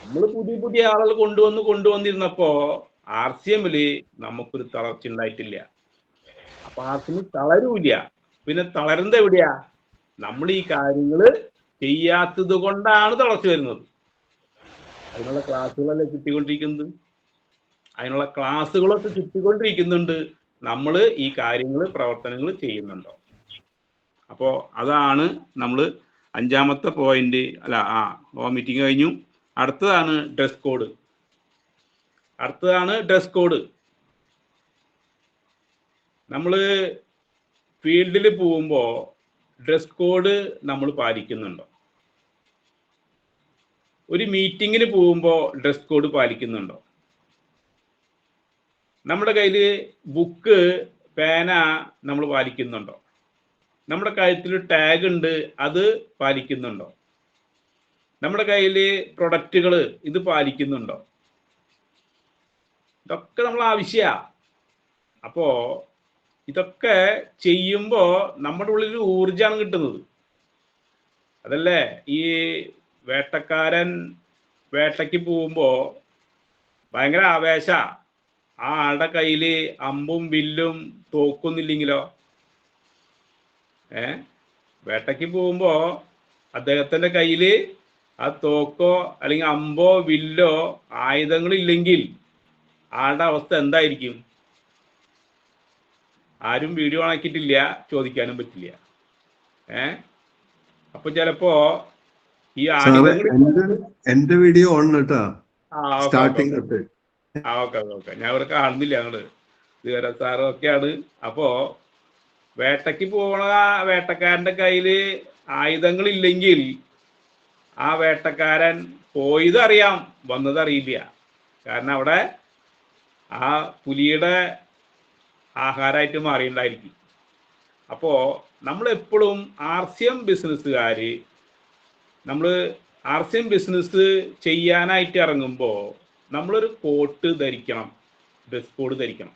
നമ്മൾ പുതിയ ആളുകൾ കൊണ്ടുവന്നിരുന്നപ്പോ ആർസിഎമ്മില് നമുക്കൊരു തളർച്ച ഉണ്ടായിട്ടില്ല. അപ്പൊ ആർസിഎം തളരൂല്ല. പിന്നെ തളരുന്നത് എവിടെയാ? നമ്മൾ ഈ കാര്യങ്ങൾ ചെയ്യാത്തത് കൊണ്ടാണ് തളർച്ച വരുന്നത്. അതിനുള്ള ക്ലാസ്സുകളല്ലേ കിട്ടിക്കൊണ്ടിരിക്കുന്നത്, അതിനുള്ള ക്ലാസ്സുകളൊക്കെ കിട്ടിക്കൊണ്ടിരിക്കുന്നുണ്ട്. നമ്മൾ ഈ കാര്യങ്ങൾ പ്രവർത്തനങ്ങൾ ചെയ്യുന്നുണ്ടോ? അപ്പോൾ അതാണ് നമ്മൾ അഞ്ചാമത്തെ പോയിന്റ്. അല്ല, മീറ്റിംഗ് കഴിഞ്ഞു. അടുത്തതാണ് ഡ്രസ് കോഡ്. നമ്മൾ ഫീൽഡിൽ പോകുമ്പോൾ ഡ്രസ് കോഡ് നമ്മൾ പാലിക്കുന്നുണ്ടോ? ഒരു മീറ്റിങ്ങിന് പോകുമ്പോൾ ഡ്രസ് കോഡ് പാലിക്കുന്നുണ്ടോ? നമ്മുടെ കയ്യിൽ ബുക്ക്, പേന നമ്മൾ പാലിക്കുന്നുണ്ടോ? നമ്മുടെ കഴുത്തിൽ ടാഗ് ഉണ്ട്, അത് പാലിക്കുന്നുണ്ടോ? നമ്മുടെ കയ്യിൽ പ്രൊഡക്റ്റുകൾ ഇത് പാലിക്കുന്നുണ്ടോ? ഇതൊക്കെ നമ്മൾ ആവശ്യമാണ്. അപ്പോൾ ഇതൊക്കെ ചെയ്യുമ്പോൾ നമ്മുടെ ഉള്ളിൽ ഊർജമാണ് കിട്ടുന്നത്. അതല്ലേ ഈ വേട്ടക്കാരൻ വേട്ടയ്ക്ക് പോകുമ്പോൾ ഭയങ്കര ആവേശ. ആ ആളുടെ കയ്യിൽ അമ്പും വില്ലും തോക്കൊന്നില്ലെങ്കിലോ, വേട്ടയ്ക്ക് പോകുമ്പോൾ അദ്ദേഹത്തിൻ്റെ കയ്യിൽ ആ തോക്കോ അല്ലെങ്കിൽ അമ്പോ വില്ലോ ആയുധങ്ങളില്ലെങ്കിൽ ആളുടെ അവസ്ഥ എന്തായിരിക്കും? ആരും വീഡിയോ ആക്കിയിട്ടില്ല, ചോദിക്കാനും പറ്റില്ല. അപ്പൊ ചിലപ്പോ ഈ എന്റെ വീഡിയോ ഓൺ കേട്ടോ. ഓക്കെ ഞാൻ ഇവിടെ കാണുന്നില്ല. ഞങ്ങള് ഇതുവരെ സാറും ഒക്കെയാണ്. അപ്പോ വേട്ടയ്ക്ക് പോണ വേട്ടക്കാരന്റെ കയ്യില് ആയുധങ്ങളില്ലെങ്കിൽ ആ വേട്ടക്കാരൻ പോയത് അറിയാം, വന്നത് അറിയില്ല. കാരണം അവിടെ ആ പുലിയുടെ ആഹാരമായിട്ട് മാറിയിട്ടുണ്ടായിരിക്കും. അപ്പോൾ നമ്മളെപ്പോഴും RCM ബിസിനസ്സുകാർ നമ്മൾ RCM ബിസിനസ് ചെയ്യാനായിട്ട് ഇറങ്ങുമ്പോൾ നമ്മളൊരു കോട്ട് ധരിക്കണം, ഡ്രസ് കോഡ് ധരിക്കണം.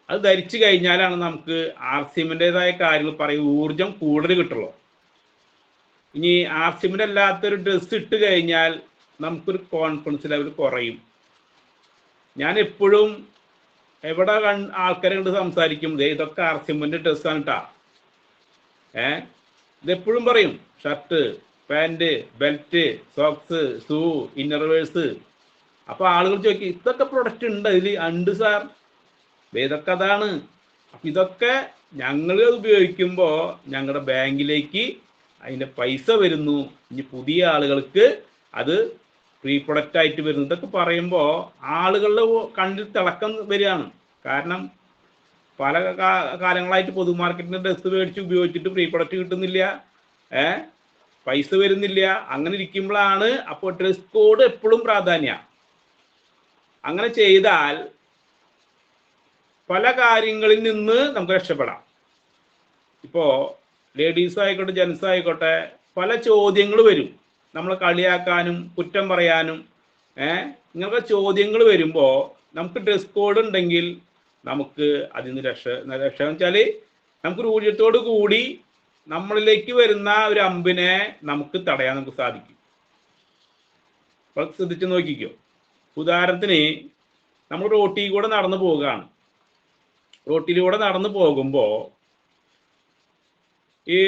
അത് ധരിച്ചു കഴിഞ്ഞാലാണ് നമുക്ക് RCMൻ്റെതായ കാര്യങ്ങൾ പറയും ഊർജം കൂടുതൽ കിട്ടുള്ളൂ. ഇനി RCMൻ്റെ അല്ലാത്തൊരു ഡ്രസ്സ് ഇട്ട് കഴിഞ്ഞാൽ നമുക്കൊരു കോൺഫിഡൻസ് ലെവൽ കുറയും. ഞാൻ എപ്പോഴും എവിടെ ആൾക്കാരെ കണ്ട് സംസാരിക്കും, ഇതൊക്കെ RCMൻ്റെ ഡ്രസ്സാണ് കേട്ടാ. ഇതെപ്പോഴും പറയും shirt, pant, belt, socks, shoe, innerwears. അപ്പോൾ ആളുകൾ ചോദിക്കും ഇതൊക്കെ പ്രൊഡക്റ്റ് ഉണ്ട് അതിൽ? ഉണ്ട് സാർ, ഇതൊക്കെ അതാണ്. അപ്പം ഇതൊക്കെ ഞങ്ങൾ ഉപയോഗിക്കുമ്പോൾ ഞങ്ങളുടെ ബാങ്കിലേക്ക് അതിൻ്റെ പൈസ വരുന്നു. ഇനി പുതിയ ആളുകൾക്ക് അത് ഫ്രീ പ്രൊഡക്റ്റ് ആയിട്ട് വരുന്നു. ഇതൊക്കെ പറയുമ്പോൾ ആളുകളുടെ കണ്ണിൽ തിളക്കം വരികയാണ്. കാരണം പല കാലങ്ങളായിട്ട് പൊതു മാർക്കറ്റിൻ്റെ ഡ്രസ്സ് മേടിച്ച് ഉപയോഗിച്ചിട്ട് ഫ്രീ പ്രൊഡക്റ്റ് കിട്ടുന്നില്ല, പൈസ വരുന്നില്ല. അങ്ങനെ ഇരിക്കുമ്പോഴാണ് അപ്പോൾ ഡ്രസ് കോഡ് എപ്പോഴും പ്രാധാന്യം. അങ്ങനെ ചെയ്താൽ പല കാര്യങ്ങളിൽ നിന്ന് നമുക്ക് രക്ഷപ്പെടാം. ഇപ്പോൾ ലേഡീസ് ആയിക്കോട്ടെ, ജെൻസ് ആയിക്കോട്ടെ, പല ചോദ്യങ്ങൾ വരും, നമ്മളെ കളിയാക്കാനും കുറ്റം പറയാനും. ഇങ്ങനത്തെ ചോദ്യങ്ങൾ വരുമ്പോൾ നമുക്ക് ഡ്രസ് കോഡ് ഉണ്ടെങ്കിൽ നമുക്ക് അതിൽ നിന്ന് രക്ഷ വെച്ചാൽ നമുക്കൊരു ഊർജത്തോടു കൂടി നമ്മളിലേക്ക് വരുന്ന ഒരു അമ്പിനെ നമുക്ക് തടയാൻ നമുക്ക് സാധിക്കും. അപ്പോൾ ശ്രദ്ധിച്ച് നോക്കിക്കോ. ഉദാഹരണത്തിന് നമ്മൾ റോട്ടിലൂടെ നടന്നു പോവുകയാണ്. റോട്ടിലൂടെ നടന്നു പോകുമ്പോൾ ഈ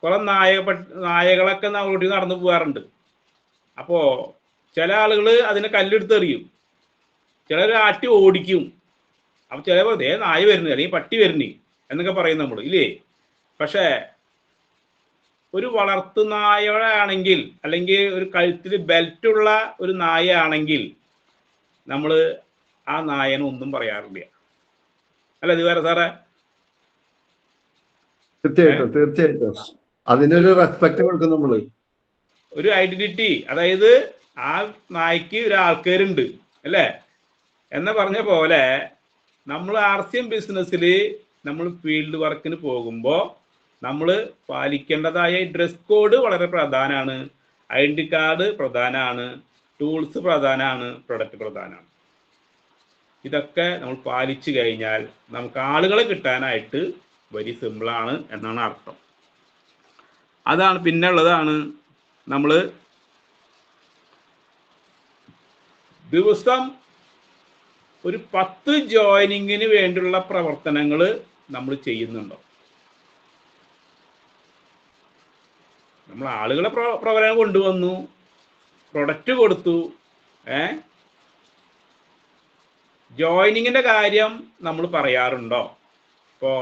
കുറെ നായകളൊക്കെ റോട്ടിൽ നടന്നു പോകാറുണ്ട്. അപ്പോൾ ചില ആളുകൾ അതിനെ കല്ലെടുത്തെറിയും, ചിലർ ആട്ടി ഓടിക്കും. അപ്പം ചിലപ്പോൾ നായ വരുന്നു അല്ലെങ്കിൽ പട്ടി വരുന്നു എന്നൊക്കെ പറയും നമ്മൾ, ഇല്ലേ? പക്ഷേ ഒരു വളർത്തു നായയാണെങ്കിൽ അല്ലെങ്കിൽ ഒരു കഴുത്തിൽ ബെൽറ്റുള്ള ഒരു നായ ആണെങ്കിൽ നമ്മൾ ആ നായനെ ഒന്നും പറയാറില്ല, അല്ല ഇത് വേറെ സാറേ? തീർച്ചയായിട്ടും അതിനൊരു റെസ്പെക്ട് കൊടുക്കും നമ്മള്, ഒരു ഐഡന്റിറ്റി. അതായത് ആ നായ്ക്ക് ഒരു ആൾക്കാരുണ്ട് അല്ലേ എന്ന പറഞ്ഞ പോലെ നമ്മൾ RCM ബിസിനസ്സിൽ നമ്മൾ ഫീൽഡ് വർക്കിന് പോകുമ്പോൾ നമ്മൾ പാലിക്കേണ്ടതായ ഡ്രസ് കോഡ് വളരെ പ്രധാനമാണ്, ഐഡന്റി കാർഡ് പ്രധാനമാണ്, ടൂൾസ് പ്രധാനമാണ്, പ്രൊഡക്റ്റ് പ്രധാനമാണ്. ഇതൊക്കെ നമ്മൾ പാലിച്ചു കഴിഞ്ഞാൽ നമുക്ക് ആളുകളെ കിട്ടാനായിട്ട് വെരി സിമ്പിളാണ് എന്നാണ് അർത്ഥം. അതാണ് പിന്നെ ഉള്ളതാണ് നമ്മൾ ദിവസം ഒരു 10 ജോയിനിങ്ങിന് വേണ്ടിയുള്ള പ്രവർത്തനങ്ങൾ നമ്മൾ ചെയ്യുന്നുണ്ടോ? നമ്മൾ ആളുകളെ പ്രോഗ്രാം കൊണ്ടുവന്നു, പ്രൊഡക്റ്റ് കൊടുത്തു. ജോയിനിങ്ങിന്റെ കാര്യം നമ്മൾ പറയാറുണ്ടോ? ഇപ്പോൾ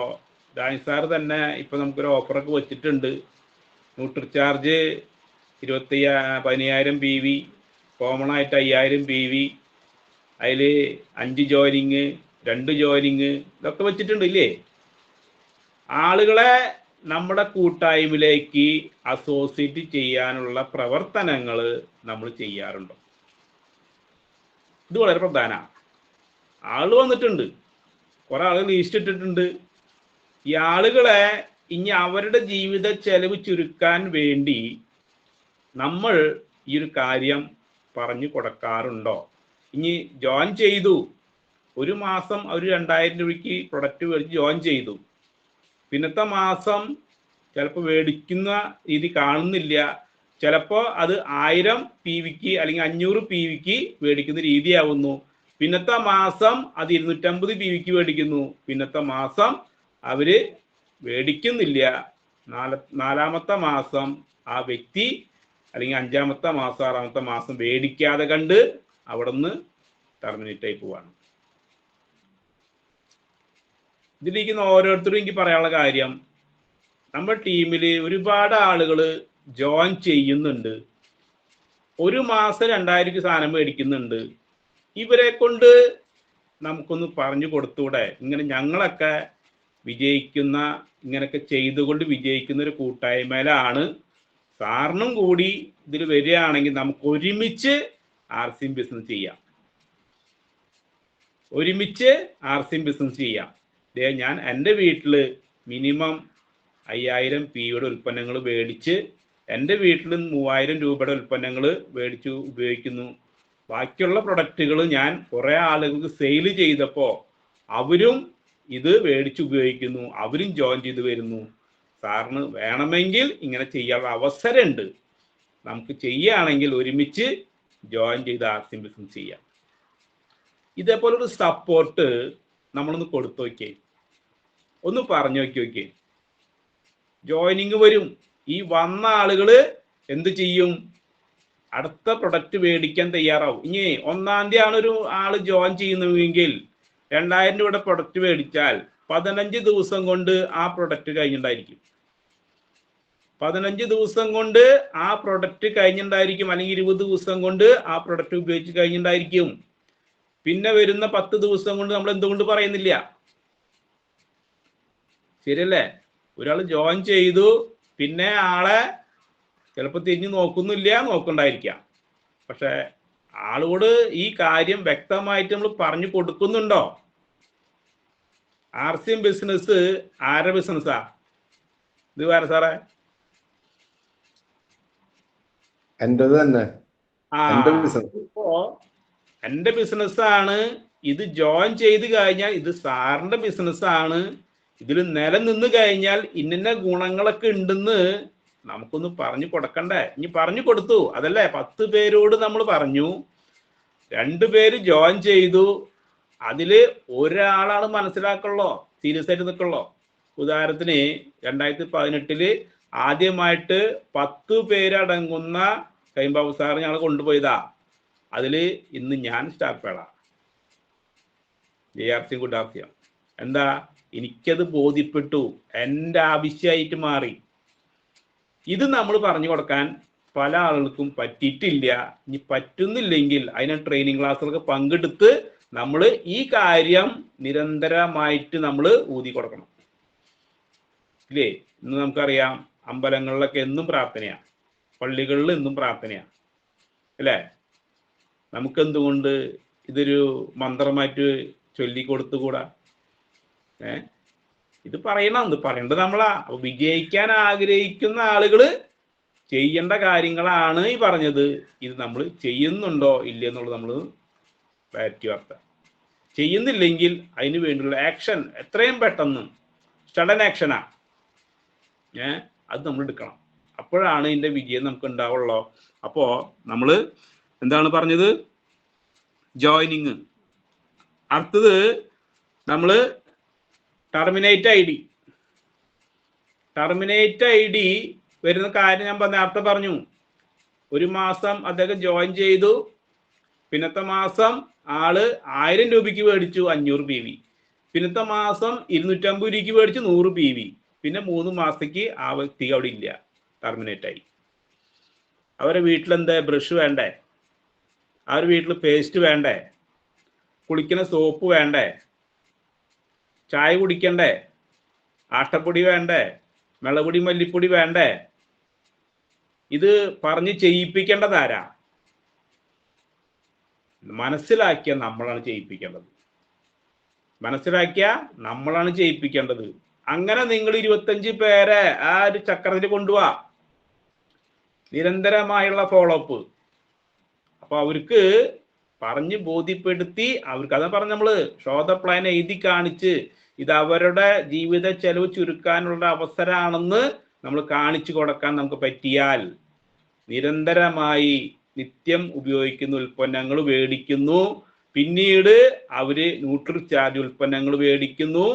ഡാനി സാർ തന്നെ ഇപ്പൊ നമുക്കൊരു ഓഫറൊക്കെ വെച്ചിട്ടുണ്ട്. ന്യൂട്രിചാർജ് 15,000 PV, കോമൺ ആയിട്ട് 5,000 PV, അതിൽ 5 ജോയിനിങ്, 2 ജോയിനിങ്, ഇതൊക്കെ വെച്ചിട്ടുണ്ട് ഇല്ലേ? ആളുകളെ നമ്മുടെ കൂട്ടായ്മയിലേക്ക് അസോസിയേറ്റ് ചെയ്യാനുള്ള പ്രവർത്തനങ്ങൾ നമ്മൾ ചെയ്യാറുണ്ടോ? ഇത് വളരെ പ്രധാനമാണ്. ആള് വന്നിട്ടുണ്ട്, കുറെ ആളുകൾ ലീസ്റ്റ് ഇട്ടിട്ടുണ്ട്. ഈ ആളുകളെ ഇനി അവരുടെ ജീവിത ചെലവ് ചുരുക്കാൻ വേണ്ടി നമ്മൾ ഈ ഒരു കാര്യം പറഞ്ഞു കൊടുക്കാറുണ്ടോ? ഇനി ജോയിൻ ചെയ്തു, ഒരു മാസം അവർ 2,000 രൂപയ്ക്ക് പ്രൊഡക്റ്റ് മേടിച്ച് ജോയിൻ ചെയ്തു, പിന്നത്തെ മാസം ചിലപ്പോൾ മേടിക്കുന്ന രീതി കാണുന്നില്ല, ചിലപ്പോൾ അത് 1000 PVക്ക് അല്ലെങ്കിൽ 500 PVക്ക് മേടിക്കുന്ന രീതിയാവുന്നു, പിന്നത്തെ മാസം അത് 250 PVക്ക് മേടിക്കുന്നു, പിന്നത്തെ മാസം അവര് മേടിക്കുന്നില്ല, നാലാമത്തെ മാസം ആ വ്യക്തി അല്ലെങ്കിൽ 5-ാമത്തെ മാസം 6-ാമത്തെ മാസം മേടിക്കാതെ കണ്ട് അവിടെ നിന്ന് ടെർമിനേറ്റ് ആയി പോവാണ്. ഇതിലിരിക്കുന്ന ഓരോരുത്തരും എനിക്ക് പറയാനുള്ള കാര്യം, നമ്മുടെ ടീമിൽ ഒരുപാട് ആളുകൾ ജോയിൻ ചെയ്യുന്നുണ്ട്, ഒരു മാസം 2,000 സാധനം മേടിക്കുന്നുണ്ട്. ഇവരെ കൊണ്ട് നമുക്കൊന്ന് പറഞ്ഞു കൊടുത്തൂടെ? ഇങ്ങനെ ഞങ്ങളൊക്കെ വിജയിക്കുന്ന, ഇങ്ങനെയൊക്കെ ചെയ്തുകൊണ്ട് വിജയിക്കുന്ന ഒരു കൂട്ടായ്മയിലാണ്. സാറിനും കൂടി ഇതിൽ വരികയാണെങ്കിൽ നമുക്ക് ഒരുമിച്ച് ആർസിഎം ബിസിനസ് ചെയ്യാം, ഒരുമിച്ച് ആർസിഎം ബിസിനസ് ചെയ്യാം. ഞാൻ എൻ്റെ വീട്ടിൽ മിനിമം 5,000 PVയുടെ ഉൽപ്പന്നങ്ങൾ മേടിച്ച് എൻ്റെ വീട്ടിൽ 3,000 രൂപയുടെ ഉൽപ്പന്നങ്ങൾ മേടിച്ചു ഉപയോഗിക്കുന്നു. ബാക്കിയുള്ള പ്രൊഡക്റ്റുകൾ ഞാൻ കുറേ ആളുകൾക്ക് സെയിൽ ചെയ്തപ്പോൾ അവരും ഇത് മേടിച്ച് ഉപയോഗിക്കുന്നു, അവരും ജോയിൻ ചെയ്ത് വരുന്നു. സാറിന് വേണമെങ്കിൽ ഇങ്ങനെ ചെയ്യാനുള്ള അവസരമുണ്ട്, നമുക്ക് ചെയ്യുകയാണെങ്കിൽ ഒരുമിച്ച് ജോയിൻ ചെയ്ത് ആർസിഎം ബിസിനസ് ചെയ്യാം. ഇതേപോലൊരു സപ്പോർട്ട് നമ്മളൊന്ന് കൊടുത്തു നോക്കിയേ, ഒന്ന് പറഞ്ഞു നോക്കിയേ. ജോയിനിങ് വരും, ഈ വന്ന ആളുകൾ എന്ത് ചെയ്യും? അടുത്ത പ്രൊഡക്റ്റ് മേടിക്കാൻ തയ്യാറാവും. ഇനി 1-ാം തീയതി ഒരു ആള് ജോയിൻ ചെയ്യുന്നുവെങ്കിൽ 2,000 രൂപയുടെ പ്രൊഡക്റ്റ് മേടിച്ചാൽ 15 ദിവസം കൊണ്ട് ആ പ്രൊഡക്റ്റ് കഴിഞ്ഞിട്ടുണ്ടായിരിക്കും. 15 ദിവസം കൊണ്ട് ആ പ്രൊഡക്റ്റ് കഴിഞ്ഞിട്ടുണ്ടായിരിക്കും, അല്ലെങ്കിൽ 20 ദിവസം കൊണ്ട് ആ പ്രൊഡക്റ്റ് ഉപയോഗിച്ച് കഴിഞ്ഞിട്ടുണ്ടായിരിക്കും. പിന്നെ വരുന്ന 10 ദിവസം കൊണ്ട് നമ്മൾ എന്തുകൊണ്ട് പറയുന്നില്ല? ശരിയല്ലേ? ഒരാൾ ജോയിൻ ചെയ്തു, പിന്നെ ആളെ ചിലപ്പോൾ തിരിഞ്ഞു നോക്കുന്നുണ്ടായിരിക്കാം. പക്ഷെ ആളോട് ഈ കാര്യം വ്യക്തമായിട്ട് നമ്മൾ പറഞ്ഞു കൊടുക്കുന്നുണ്ടോ? ആർസിഎം ബിസിനസ് ആരുടെ ബിസിനസ്സാ? ഇത് വേറെ സാറേ? എന്റേത് തന്നെ. ഇപ്പോ എന്റെ ബിസിനസ്സാണ്. ഇത് ജോയിൻ ചെയ്ത് കഴിഞ്ഞാൽ ഇത് സാറിന്റെ ബിസിനസ്സാണ്. ഇതിൽ നിലനിന്ന് കഴിഞ്ഞാൽ ഇന്ന ഗുണങ്ങളൊക്കെ ഉണ്ടെന്ന് നമുക്കൊന്ന് പറഞ്ഞു കൊടുക്കണ്ടേ? ഇനി പറഞ്ഞു കൊടുത്തു, അതല്ലേ? 10 പേരോട് നമ്മൾ പറഞ്ഞു, 2 പേര് ജോയിൻ ചെയ്തു, അതില് ഒരാളാണ് മനസ്സിലാക്കുള്ളോ, സീരിയസ് ആയിട്ട് നിൽക്കുള്ളോ. ഉദാഹരണത്തിന് 2018 ആദ്യമായിട്ട് 10 പേരടങ്ങുന്ന കൈമ്പാബു സാർ ഞങ്ങൾ കൊണ്ടുപോയതാ. അതില് ഇന്ന് ഞാൻ സ്റ്റാർപ്പേള ജയാർസിയും ഗുഡാർസിയും. എന്താ? എനിക്കത് ബോധ്യപ്പെട്ടു, എൻ്റെ ആവശ്യമായിട്ട് മാറി. ഇത് നമ്മൾ പറഞ്ഞു കൊടുക്കാൻ പല ആളുകൾക്കും പറ്റിയിട്ടില്ല. ഇനി പറ്റുന്നില്ലെങ്കിൽ അതിനെ ട്രെയിനിങ് ക്ലാസ്സുകളൊക്കെ പങ്കെടുത്ത് നമ്മൾ ഈ കാര്യം നിരന്തരമായിട്ട് നമ്മൾ ഊതി കൊടുക്കണം. ഇല്ലേ? ഇന്ന് നമുക്കറിയാം, അമ്പലങ്ങളിലൊക്കെ എന്നും പ്രാർത്ഥനയാണ്, പള്ളികളിൽ എന്നും പ്രാർത്ഥനയാണ്, അല്ലേ? നമുക്കെന്തുകൊണ്ട് ഇതൊരു മന്ത്രമായിട്ട് ചൊല്ലിക്കൊടുത്തുകൂടാ? ഇത് പറയേണ്ടത് നമ്മളാ. അപ്പൊ വിജയിക്കാൻ ആഗ്രഹിക്കുന്ന ആളുകൾ ചെയ്യേണ്ട കാര്യങ്ങളാണ് ഈ പറഞ്ഞത്. ഇത് നമ്മൾ ചെയ്യുന്നുണ്ടോ ഇല്ല എന്നുള്ളത് നമ്മൾ ക്ലാരിറ്റി വരുത്താം. ചെയ്യുന്നില്ലെങ്കിൽ അതിന് വേണ്ടിയുള്ള ആക്ഷൻ എത്രയും പെട്ടെന്ന് സഡൻ ആക്ഷനാ അത് നമ്മൾ എടുക്കണം. അപ്പോഴാണ് ഇതിന്റെ വിജയം നമുക്ക് ഉണ്ടാവുള്ളൂ. അപ്പോ നമ്മൾ എന്താണ് പറഞ്ഞത്? ജോയിനിങ്. അടുത്തത് നമ്മൾ ടെർമിനേറ്റ് ഐ ഡി വരുന്ന കാര്യം ഞാൻ നേരത്തെ പറഞ്ഞു. ഒരു മാസം അദ്ദേഹം ജോയിൻ ചെയ്തു, പിന്നത്തെ മാസം ആള് 1000 രൂപയ്ക്ക് മേടിച്ചു 500 PV, പിന്നത്തെ മാസം 250 രൂപയ്ക്ക് മേടിച്ചു 100 PV. പിന്നെ 3 മാസത്തേക്ക് ആ വ്യക്തി അവിടെ ഇല്ല, ടെർമിനേറ്റ് ആയി. അവരെ വീട്ടിലെന്താ ബ്രഷ് വേണ്ടേ, അവരുടെ വീട്ടിൽ പേസ്റ്റ് വേണ്ടേ, കുളിക്കുന്ന സോപ്പ് വേണ്ടേ, ചായ കുടിക്കണ്ടേ, ആട്ടപ്പൊടി വേണ്ടേ, മുളകുപൊടി മല്ലിപ്പൊടി വേണ്ടേ? ഇത് പറഞ്ഞ് ചെയ്യിപ്പിക്കേണ്ടതാരാ? മനസ്സിലാക്കിയ നമ്മളാണ് ചെയ്യിപ്പിക്കേണ്ടത്. നമ്മളാണ് ചെയ്യിപ്പിക്കേണ്ടത്. അങ്ങനെ നിങ്ങൾ 25 പേരെ ആ ഒരു ചക്രത്തിൽ കൊണ്ടുപോവാ, നിരന്തരമായുള്ള ഫോളോ അപ്പ്. അപ്പൊ അവർക്ക് പറഞ്ഞ് ബോധ്യപ്പെടുത്തി, അവർക്ക് അതാ പറഞ്ഞ നമ്മള് ഷോ പ്ലാൻ എഴുതി കാണിച്ച് ഇത് അവരുടെ ജീവിത ചെലവ് ചുരുക്കാനുള്ള അവസരമാണെന്ന് നമ്മൾ കാണിച്ചു കൊടുക്കാൻ നമുക്ക് പറ്റിയാൽ, നിരന്തരമായി നിത്യം ഉപയോഗിക്കുന്ന ഉൽപ്പന്നങ്ങൾ മേടിക്കുന്നു, പിന്നീട് അവര് ന്യൂട്രി ചാർജ് ഉൽപ്പന്നങ്ങൾ മേടിക്കുന്നു,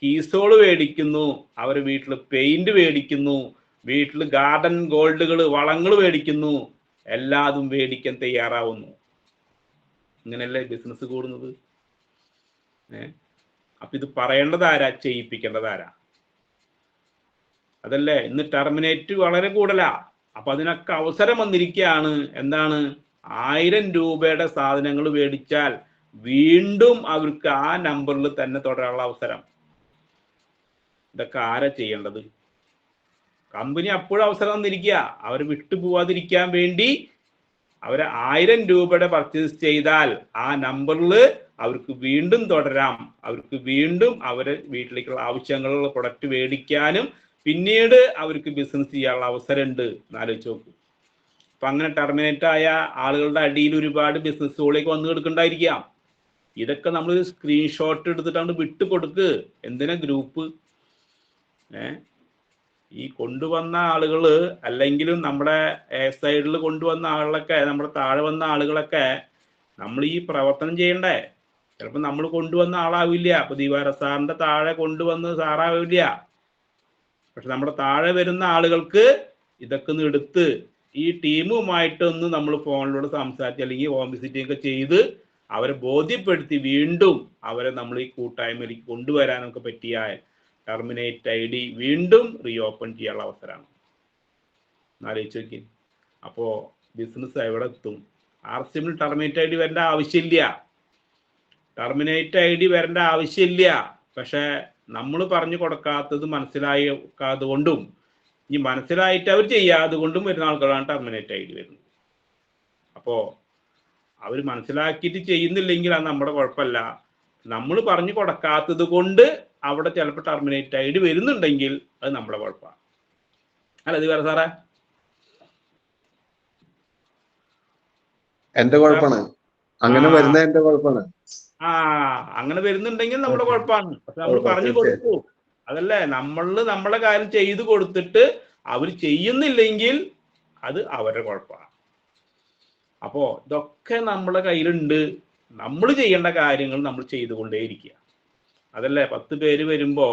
കീസോൾ മേടിക്കുന്നു, അവർ വീട്ടിൽ പെയിന്റ് മേടിക്കുന്നു, വീട്ടിൽ ഗാർഡൻ ഗോൾഡുകൾ വളങ്ങൾ മേടിക്കുന്നു, എല്ലാതും മേടിക്കാൻ തയ്യാറാവുന്നു. ഇങ്ങനെയല്ലേ ബിസിനസ് കൂടുന്നത്? അപ്പൊ ഇത് പറയേണ്ടതാരാ, ചെയ്യിപ്പിക്കേണ്ടതാരാ? അതല്ലേ ഇന്ന് ടെർമിനേറ്റ് വളരെ കൂടുതലാ. അപ്പൊ അതിനൊക്കെ അവസരം വന്നിരിക്കുകയാണ്. എന്താണ്? 1000 രൂപയുടെ സാധനങ്ങൾ മേടിച്ചാൽ വീണ്ടും അവർക്ക് ആ നമ്പറിൽ തന്നെ തുടരാനുള്ള അവസരം. ഇതൊക്കെ ആരാ ചെയ്യേണ്ടത്? കമ്പനി അപ്പോഴും അവസരം വന്നിരിക്കുക. അവർ വിട്ടുപോവാതിരിക്കാൻ വേണ്ടി അവർ 1000 രൂപയുടെ പർച്ചേസ് ചെയ്താൽ ആ നമ്പറിൽ അവർക്ക് വീണ്ടും തുടരാം. അവർക്ക് വീണ്ടും അവരെ വീട്ടിലേക്കുള്ള ആവശ്യങ്ങളുള്ള പ്രൊഡക്റ്റ് മേടിക്കാനും പിന്നീട് അവർക്ക് ബിസിനസ് ചെയ്യാനുള്ള അവസരമുണ്ട്. എന്നാലോചിച്ച് നോക്കൂ. അപ്പൊ അങ്ങനെ ടെർമിനേറ്റ് ആയ ആളുകളുടെ അടിയിൽ ഒരുപാട് ബിസിനസ്സുകളിലേക്ക് വന്നു കിടക്കണ്ടായിരിക്കാം. ഇതൊക്കെ നമ്മൾ സ്ക്രീൻഷോട്ട് എടുത്തിട്ടാണ് വിട്ടു കൊടുക്ക്. എന്തിനാ ഗ്രൂപ്പ്? ഈ കൊണ്ടുവന്ന ആളുകള്, അല്ലെങ്കിലും നമ്മുടെ സൈഡിൽ കൊണ്ടുവന്ന ആളുകളൊക്കെ, നമ്മുടെ താഴെ വന്ന ആളുകളൊക്കെ നമ്മൾ ഈ പ്രവർത്തനം ചെയ്യണ്ടേ? ചിലപ്പോൾ നമ്മൾ കൊണ്ടുവന്ന ആളാവില്ല. അപ്പൊ ദിവാര സാറിന്റെ താഴെ കൊണ്ടുവന്ന് സാറാവില്ല. പക്ഷെ നമ്മുടെ താഴെ വരുന്ന ആളുകൾക്ക് ഇതൊക്കെ ഒന്ന് എടുത്ത് ഈ ടീമുമായിട്ടൊന്ന് നമ്മൾ ഫോണിലൂടെ സംസാരിച്ച് അല്ലെങ്കിൽ ഹോം വിസിറ്റിംഗ് ഒക്കെ ചെയ്ത് അവരെ ബോധ്യപ്പെടുത്തി വീണ്ടും അവരെ നമ്മൾ ഈ കൂട്ടായ്മയിലേക്ക് കൊണ്ടുവരാനൊക്കെ പറ്റിയാൽ ടെർമിനേറ്റ് ID വീണ്ടും റീഓപ്പൺ ചെയ്യാനുള്ള അവസരമാണ്. ആലോചിച്ച് നോക്കി. അപ്പോൾ ബിസിനസ് എവിടെ എത്തും? RCM ടെർമിനേറ്റ് ID വരേണ്ട ആവശ്യമില്ല. ടെർമിനേറ്റ് ID വരേണ്ട ആവശ്യമില്ല. പക്ഷെ നമ്മൾ പറഞ്ഞു കൊടുക്കാത്തത് മനസ്സിലാക്കാതെ കൊണ്ടും ഇനി മനസ്സിലായിട്ട് അവർ ചെയ്യാതെ കൊണ്ടും വരുന്ന ആൾക്കാരാണ് ടെർമിനേറ്റ് ID വരുന്നത്. അപ്പോൾ അവർ മനസ്സിലാക്കിയിട്ട് ചെയ്യുന്നില്ലെങ്കിൽ അത് നമ്മുടെ കുഴപ്പമല്ല. നമ്മൾ പറഞ്ഞു കൊടുക്കാത്തത് കൊണ്ട് അവിടെ ചിലപ്പോൾ ടെർമിനേറ്റ് ID വരുന്നുണ്ടെങ്കിൽ അത് നമ്മുടെ കുഴപ്പമാണ്. അല്ല ഇത് വേറെ സാറേ? എന്റെ കുഴപ്പമാണ്. അങ്ങനെ വരുന്ന എന്റെ കുഴപ്പമാണ്. അങ്ങനെ വരുന്നുണ്ടെങ്കിൽ നമ്മുടെ കുഴപ്പമാണ്. പക്ഷെ നമ്മൾ പറഞ്ഞു കൊടുക്കൂ. അതല്ലേ നമ്മളെ കാര്യം ചെയ്തു കൊടുത്തിട്ട് അവർ ചെയ്യുന്നില്ലെങ്കിൽ അത് അവരുടെ കുഴപ്പമാണ്. അപ്പോ ഇതൊക്കെ നമ്മളെ കയ്യിലുണ്ട്. നമ്മൾ ചെയ്യേണ്ട കാര്യങ്ങൾ നമ്മൾ ചെയ്തുകൊണ്ടേയിരിക്കുക. അതല്ലേ 10 പേര് വരുമ്പോ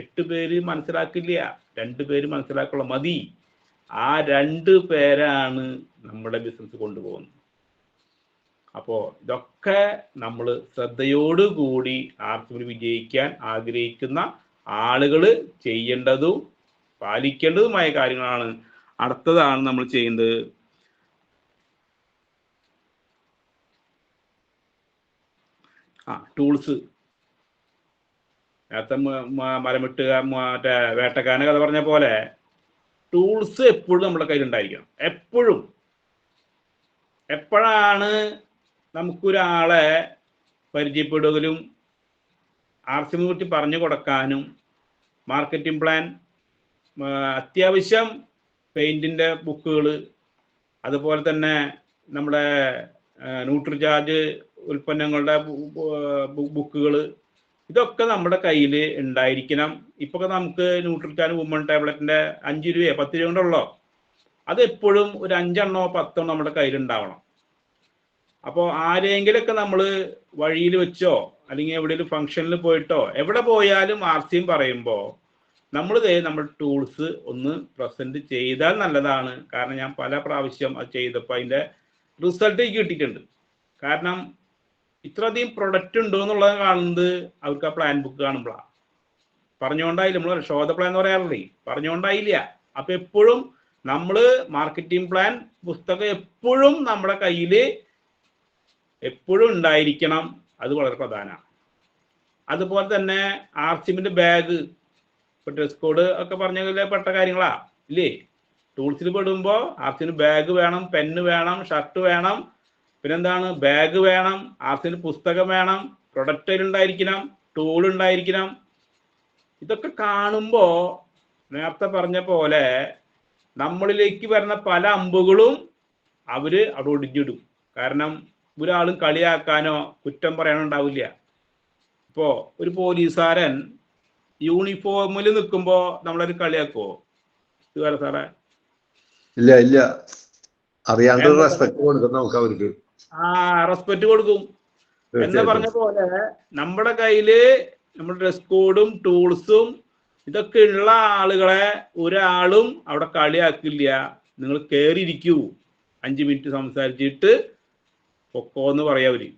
8 പേര് മനസ്സിലാക്കില്ല, 2 പേര് മനസ്സിലാക്കുള്ള മതി. ആ 2 പേരാണ് നമ്മുടെ ബിസിനസ് കൊണ്ടുപോകുന്നത്. അപ്പോൾ ഇതൊക്കെ നമ്മൾ ശ്രദ്ധയോടുകൂടി RCM വിജയിക്കാൻ ആഗ്രഹിക്കുന്ന ആളുകൾ ചെയ്യേണ്ടതും പാലിക്കേണ്ടതുമായ കാര്യങ്ങളാണ്. അടുത്തതാണ് നമ്മൾ ചെയ്യുന്നത് ടൂൾസ്. നേരത്തെ മരമിട്ടുക മറ്റേ വേട്ടക്കാരനെ കഥ പറഞ്ഞ പോലെ ടൂൾസ് എപ്പോഴും നമ്മുടെ കയ്യിലുണ്ടായിരിക്കണം. എപ്പോഴാണ് നമുക്കൊരാളെ പരിചയപ്പെടുകയും RCM കുറിച്ച് പറഞ്ഞു കൊടുക്കാനും മാർക്കറ്റിംഗ് പ്ലാൻ, അത്യാവശ്യം പെയിന്റിന്റെ ബുക്കുകൾ, അതുപോലെ തന്നെ നമ്മുടെ ന്യൂട്രി ചാർജ് ഉൽപ്പന്നങ്ങളുടെ ബുക്കുകൾ, ഇതൊക്കെ നമ്മുടെ കയ്യിൽ ഉണ്ടായിരിക്കണം. ഇപ്പൊ നമുക്ക് ന്യൂട്രിചാൻ വുമൺ ടാബ്ലറ്റിന്റെ 5 രൂപയോ 10 രൂപ കൊണ്ടുള്ളോ, അത് എപ്പോഴും ഒരു 5 എണ്ണോ 10 എണ്ണോ നമ്മുടെ കയ്യിൽ ഉണ്ടാവണം. അപ്പോൾ ആരെങ്കിലൊക്കെ നമ്മൾ വഴിയിൽ വെച്ചോ അല്ലെങ്കിൽ എവിടെയെങ്കിലും ഫംഗ്ഷനിൽ പോയിട്ടോ എവിടെ പോയാലും RCM പറയുമ്പോൾ നമ്മുടെ ടൂൾസ് ഒന്ന് പ്രസന്റ് ചെയ്താൽ നല്ലതാണ്. കാരണം ഞാൻ പല പ്രാവശ്യം അത് ചെയ്തപ്പോൾ അതിൻ്റെ റിസൾട്ട് എനിക്ക് കിട്ടിയിട്ടുണ്ട്. കാരണം ഇത്രയധികം പ്രൊഡക്റ്റ് ഉണ്ടോ എന്നുള്ളത് കാണുന്നത് അവർക്ക് ആ പ്ലാൻ ബുക്ക് കാണുമ്പോഴാണ്. പറഞ്ഞുകൊണ്ടായില്ല, നമ്മൾ ഷോ ദ പ്ലാൻ എന്ന് പറയാറില്ലേ, പറഞ്ഞുകൊണ്ടായില്ല. അപ്പൊ എപ്പോഴും നമ്മൾ മാർക്കറ്റിംഗ് പ്ലാൻ പുസ്തകം എപ്പോഴും നമ്മുടെ കയ്യിൽ എപ്പോഴും ഉണ്ടായിരിക്കണം. അത് വളരെ പ്രധാനമാണ്. അതുപോലെ തന്നെ ആർസിമിന്റെ ബാഗ്, ഇപ്പൊ ഡ്രസ് കോഡ് ഒക്കെ പറഞ്ഞ പെട്ട കാര്യങ്ങളാ ഇല്ലേ. ടൂൾസിൽ പെടുമ്പോൾ ആർസിന് ബാഗ് വേണം, പെന്ന് വേണം, ഷർട്ട് വേണം, പിന്നെന്താണ് ബാഗ് വേണം, ആർസിന് പുസ്തകം വേണം, പ്രൊഡക്റ്റ് ഉണ്ടായിരിക്കണം, ടൂൾ ഉണ്ടായിരിക്കണം. ഇതൊക്കെ കാണുമ്പോൾ നേരത്തെ പറഞ്ഞ പോലെ നമ്മളിലേക്ക് വരുന്ന പല അമ്പുകളും അവര് അവിടെ ഒടിഞ്ഞിടും. കാരണം ഒരാളും കളിയാക്കാനോ കുറ്റം പറയാനോ ഉണ്ടാവില്ല. ഇപ്പോ ഒരു പോലീസുകാരൻ യൂണിഫോമിൽ നിൽക്കുമ്പോ നമ്മളൊരു കളിയാക്കുവോ സാറേ? ഇല്ല ഇല്ല, അറിയാണ്ട് റെസ്പെക്ട് കൊടുക്കുന്ന നമുക്ക് അവർക്ക്. റെസ്പെക്ട് കൊടുക്കും എന്ന് പറഞ്ഞ പോലെ നമ്മുടെ കയ്യില് നമ്മുടെ ഡ്രസ് കോഡും ടൂൾസും ഇതൊക്കെ ഉള്ള ആളുകളെ ഒരാളും അവിടെ കളിയാക്കില്ല. നിങ്ങൾ കയറിയിരിക്കൂ, 5 മിനിറ്റ് സംസാരിച്ചിട്ട് പൊക്കോന്ന് പറയാവര്.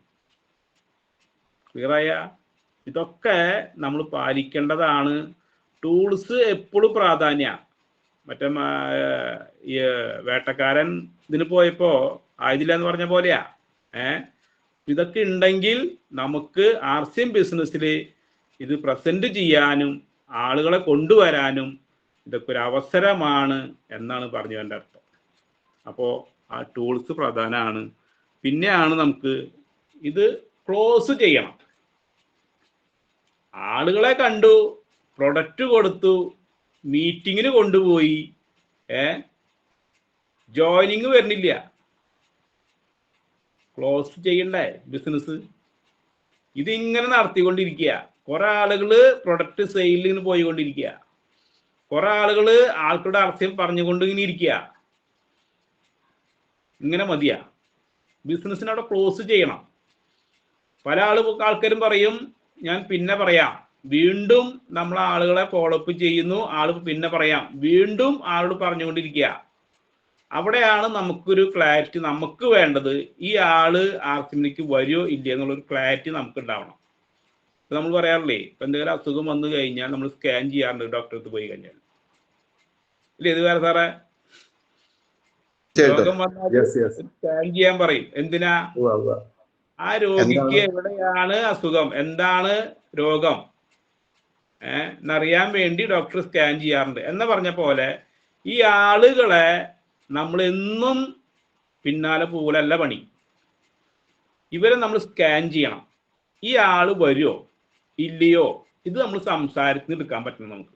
ക്ലിയറായ? ഇതൊക്കെ നമ്മൾ പാലിക്കേണ്ടതാണ്. ടൂൾസ് എപ്പോഴും പ്രാധാന്യ. മറ്റേ ഈ വേട്ടക്കാരൻ ഇതിന് പോയപ്പോ ആയതില്ല എന്ന് പറഞ്ഞ പോലെയാ. ഇതൊക്കെ ഉണ്ടെങ്കിൽ നമുക്ക് ആർസിഎം ബിസിനസ്സിൽ ഇത് പ്രസന്റ് ചെയ്യാനും ആളുകളെ കൊണ്ടുവരാനും ഇതൊക്കെ ഒരു അവസരമാണ് എന്നാണ് പറഞ്ഞു എൻ്റെ അർത്ഥം. അപ്പോൾ ആ ടൂൾസ് പ്രധാനമാണ്. പിന്നെയാണ് നമുക്ക് ഇത് ക്ലോസ് ചെയ്യണം. ആളുകളെ കണ്ടു, പ്രൊഡക്റ്റ് കൊടുത്തു, മീറ്റിങ്ങിന് കൊണ്ടുപോയി, ജോയിനിങ് വരുന്നില്ല, ക്ലോസ് ചെയ്യണ്ടേ ബിസിനസ്? ഇതിങ്ങനെ നടത്തിക്കൊണ്ടിരിക്കുക. കുറെ ആളുകള് പ്രൊഡക്റ്റ് സെയിലിന് പോയിക്കൊണ്ടിരിക്കുക, കുറെ ആളുകള് ആൾക്കുടെ ആർസിഎം പറഞ്ഞുകൊണ്ട് ഇങ്ങനെ ഇരിക്കുക. ഇങ്ങനെ മതിയാ? ബിസിനസ്സിന് അവിടെ ക്ലോസ് ചെയ്യണം. പല ആൾക്കാരും പറയും ഞാൻ പിന്നെ പറയാം, വീണ്ടും നമ്മൾ ആളുകളെ ഫോളോഅപ്പ് ചെയ്യുന്നു, ആൾ പിന്നെ പറയാം, വീണ്ടും ആളോട് പറഞ്ഞുകൊണ്ടിരിക്കുക. അവിടെയാണ് നമുക്കൊരു ക്ലാരിറ്റി നമുക്ക് വേണ്ടത്. ഈ ആള് ആർസിഎമ്മിലേക്ക് വരുമോ ഇല്ല എന്നുള്ളൊരു ക്ലാരിറ്റി നമുക്ക് ഉണ്ടാവണം. നമ്മൾ പറയാറില്ലേ, ഇപ്പൊ എന്തെങ്കിലും അസുഖം വന്നു കഴിഞ്ഞാൽ നമ്മൾ സ്കാൻ ചെയ്യാറുണ്ട് ഡോക്ടറെ അടുത്ത് പോയി കഴിഞ്ഞാൽ ഇല്ലേ? ഇത് വേറെ സാറേ, രോഗം വന്നാൽ സ്കാൻ ചെയ്യാൻ പറയും. എന്തിനാ? ആ രോഗിക്ക് എവിടെയാണ് അസുഖം, എന്താണ് രോഗം എന്നറിയാൻ വേണ്ടി ഡോക്ടർ സ്കാൻ ചെയ്യാറുണ്ട്. എന്ന് പറഞ്ഞ പോലെ ഈ ആളുകളെ നമ്മൾ എന്നും പിന്നാലെ പോലല്ല പണി. ഇവരെ നമ്മൾ സ്കാൻ ചെയ്യണം. ഈ ആള് വരുമോ ഇല്ലയോ, ഇത് നമ്മൾ സംസാരത്തിന് എടുക്കാൻ പറ്റും നമുക്ക്.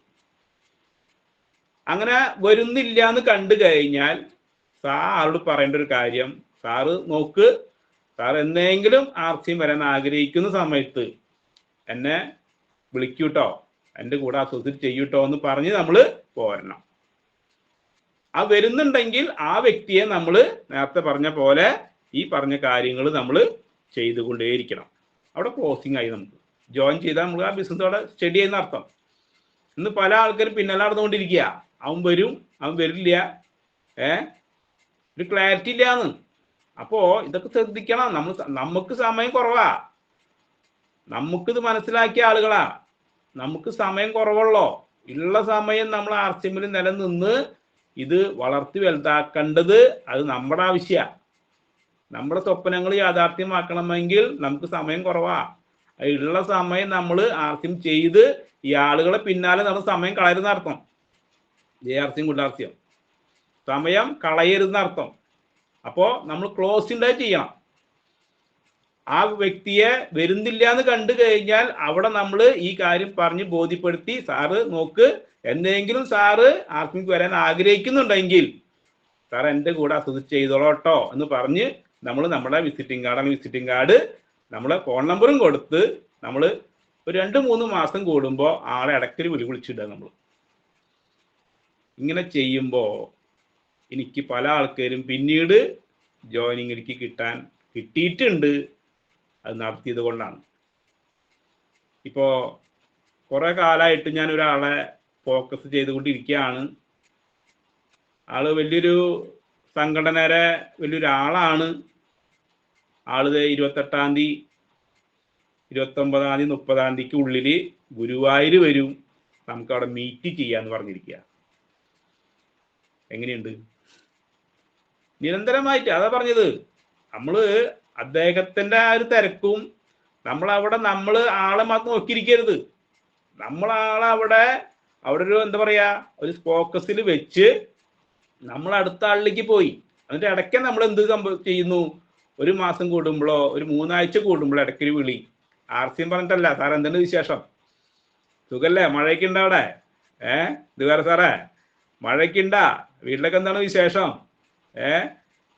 അങ്ങനെ വരുന്നില്ല എന്ന് കണ്ടു കഴിഞ്ഞാൽ സാറോട് പറയേണ്ട ഒരു കാര്യം, സാറ് നോക്ക്, സാർ എന്തെങ്കിലും ആർസിഎം വരാൻ ആഗ്രഹിക്കുന്ന സമയത്ത് എന്നെ വിളിക്കൂട്ടോ, എൻ്റെ കൂടെ അസോസിയേറ്റ് ചെയ്യൂട്ടോ എന്ന് പറഞ്ഞ് നമ്മൾ പോരണം. ആ വരുന്നുണ്ടെങ്കിൽ ആ വ്യക്തിയെ നമ്മൾ നേരത്തെ പറഞ്ഞ പോലെ ഈ പറഞ്ഞ കാര്യങ്ങൾ നമ്മൾ ചെയ്തുകൊണ്ടേയിരിക്കണം. അവിടെ ക്ലോസിംഗ് ആയി. നമുക്ക് ജോയിൻ ചെയ്താൽ നമ്മൾ ആ ബിസിനസ് അവിടെ സ്റ്റഡി ചെയ്യുന്ന അർത്ഥം. ഇന്ന് പല ആൾക്കാരും പിന്നാലെ നടന്നുകൊണ്ടിരിക്കുക, അവൻ വരും അവൻ വരില്ല, ഒരു ക്ലാരിറ്റി ഇല്ലാന്ന്. അപ്പോ ഇതൊക്കെ ശ്രദ്ധിക്കണം. നമുക്ക് സമയം കുറവാ, നമുക്കിത് മനസ്സിലാക്കിയ ആളുകളാ, നമുക്ക് സമയം കുറവുള്ളോ. ഉള്ള സമയം നമ്മൾ ആർസിഎമ്മിൽ നിലനിന്ന് ഇത് വളർത്തി വലുതാക്കേണ്ടത് അത് നമ്മുടെ ആവശ്യമാണ്. നമ്മുടെ സ്വപ്നങ്ങൾ യാഥാർത്ഥ്യമാക്കണമെങ്കിൽ നമുക്ക് സമയം കുറവാ. ഉള്ള സമയം നമ്മൾ ആർസിഎം ചെയ്ത് ഈ ആളുകളെ പിന്നാലെ നമ്മൾ സമയം കളയരുന്ന അർത്ഥം. ആർസിഎം ഗുഡ് ആർസിഎം സമയം കളയരുന്ന അർത്ഥം. അപ്പോ നമ്മൾ ക്ലോസിംഗ് ചെയ്യണം. ആ വ്യക്തിയെ വരുന്നില്ല എന്ന് കണ്ടു കഴിഞ്ഞാൽ അവിടെ നമ്മൾ ഈ കാര്യം പറഞ്ഞ് ബോധ്യപ്പെടുത്തി, സാറ് നോക്ക്, എന്തെങ്കിലും സാറ് ആർസിഎമ്മിക്ക് വരാൻ ആഗ്രഹിക്കുന്നുണ്ടെങ്കിൽ സാർ എൻ്റെ കൂടെ അസോസിയേറ്റ് ചെയ്തോളോട്ടോ എന്ന് പറഞ്ഞ് നമ്മൾ നമ്മുടെ വിസിറ്റിംഗ് കാർഡ് നമ്മളെ ഫോൺ നമ്പറും കൊടുത്ത് നമ്മൾ ഒരു 2-3 മാസം കൂടുമ്പോൾ ആളെ ഇടയ്ക്കൊരു വിളിച്ചിടുക. നമ്മൾ ഇങ്ങനെ ചെയ്യുമ്പോൾ എനിക്ക് പല ആൾക്കാരും പിന്നീട് ജോയിനിങ്ങിലേക്ക് കിട്ടിയിട്ടുണ്ട്. അത് നടത്തിയത് കൊണ്ടാണ്. ഇപ്പോൾ കുറേ കാലമായിട്ട് ഞാൻ ഒരാളെ ഫോക്കസ് ചെയ്തുകൊണ്ടിരിക്കുകയാണ്. ആള് വലിയൊരു സംഘടനയുടെ വലിയൊരാളാണ്. ആള് 28-ാം തീയതി 29-ാം തീയതി 30-ാം തീയതിക്ക് ഉള്ളില് ഗുരുവായൂർ വരും, നമുക്ക് അവിടെ മീറ്റ് ചെയ്യാന്ന് പറഞ്ഞിരിക്കുക. എങ്ങനെയുണ്ട്? നിരന്തരമായിട്ട് അതാ പറഞ്ഞത്. നമ്മള് അദ്ദേഹത്തിന്റെ ആ ഒരു തിരക്കും നമ്മളവിടെ ആളെ മാത്രം നോക്കിയിരിക്കരുത്. നമ്മളാളെ അവിടെ ഒരു എന്താ പറയാ ഒരു ഫോക്കസിൽ വെച്ച് നമ്മൾ അടുത്ത ആളിലേക്ക് പോയി. അതിന്റെ ഇടയ്ക്ക് നമ്മൾ എന്ത് ചെയ്യുന്നു, ഒരു മാസം കൂടുമ്പോഴോ ഒരു 3 ആഴ്ച കൂടുമ്പോഴോ ഇടയ്ക്കൊരു വിളി. ആർസിയും പറഞ്ഞിട്ടല്ല, സാർ എന്തുണ്ട് വിശേഷം, സുഖല്ലേ, മഴയൊക്കെ ഉണ്ടോ അവിടെ, ഇത് വേറെ സാറേ മഴയൊക്കെ ഉണ്ടാ, വീട്ടിലൊക്കെ എന്താണ് വിശേഷം,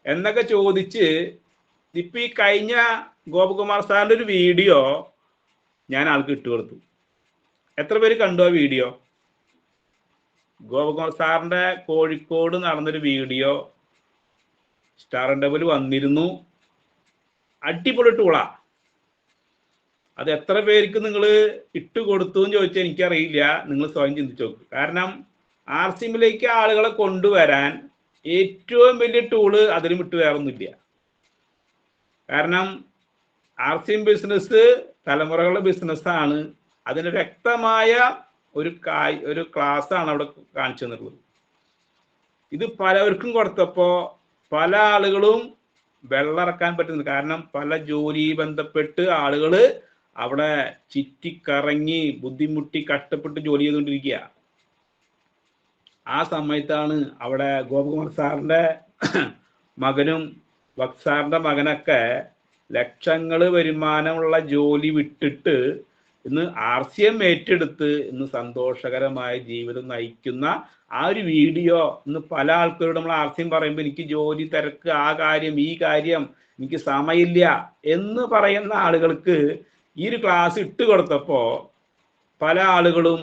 എന്നൊക്കെ ചോദിച്ച്. ഇപ്പൊ ഈ കഴിഞ്ഞ ഗോപകുമാർ സാറിന്റെ ഒരു വീഡിയോ ഞാൻ ആൾക്ക് ഇട്ടുകൊടുത്തു. എത്ര പേര് കണ്ടു ആ വീഡിയോ? ഗോപകുമാർ സാറിന്റെ കോഴിക്കോട് നടന്നൊരു വീഡിയോ സ്റ്റാർ ഡബിൾ വന്നിരുന്നു. അടിപൊളി ടൂളാ. അത് എത്ര പേർക്ക് നിങ്ങൾ ഇട്ടുകൊടുത്തു എന്ന് ചോദിച്ചാൽ എനിക്കറിയില്ല. നിങ്ങൾ സ്വയം ചിന്തിച്ചു നോക്ക്. കാരണം ആർസിഎമ്മിലേക്ക് ആളുകളെ കൊണ്ടുവരാൻ ഏറ്റവും വലിയ ടൂള് അതിലും വിട്ട് വേറൊന്നുമില്ല. കാരണം ആർസിഎം ബിസിനസ് തലമുറകളുടെ ബിസിനസ്സാണ്. അതിന് വ്യക്തമായ ഒരു ക്ലാസ് ആണ് അവിടെ കാണിച്ചു തന്നിട്ടുള്ളത്. ഇത് പലവർക്കും കൊടുത്തപ്പോ പല ആളുകളും വെള്ളറക്കാൻ പറ്റുന്നത്. കാരണം പല ജോലി ബന്ധപ്പെട്ട് ആളുകൾ അവിടെ ചുറ്റിക്കറങ്ങി ബുദ്ധിമുട്ടി കഷ്ടപ്പെട്ട് ജോലി ചെയ്തുകൊണ്ടിരിക്കുക. ആ സമയത്താണ് അവിടെ ഗോപകുമാർ സാറിന്റെ മകനും വക്സാറിന്റെ മകനൊക്കെ ലക്ഷങ്ങൾ വരുമാനമുള്ള ജോലി വിട്ടിട്ട് ഇന്ന് ആർസിഎം ഏറ്റെടുത്ത് ഇന്ന് സന്തോഷകരമായ ജീവിതം നയിക്കുന്ന ആ ഒരു വീഡിയോ ഇന്ന് പല ആൾക്കാരോട് നമ്മൾ ആർസിഎം പറയുമ്പോൾ എനിക്ക് ജോലി തിരക്ക്, ആ കാര്യം ഈ കാര്യം, എനിക്ക് സമയമില്ല എന്ന് പറയുന്ന ആളുകൾക്ക് ഈ ഒരു ക്ലാസ് ഇട്ട് കൊടുത്തപ്പോ പല ആളുകളും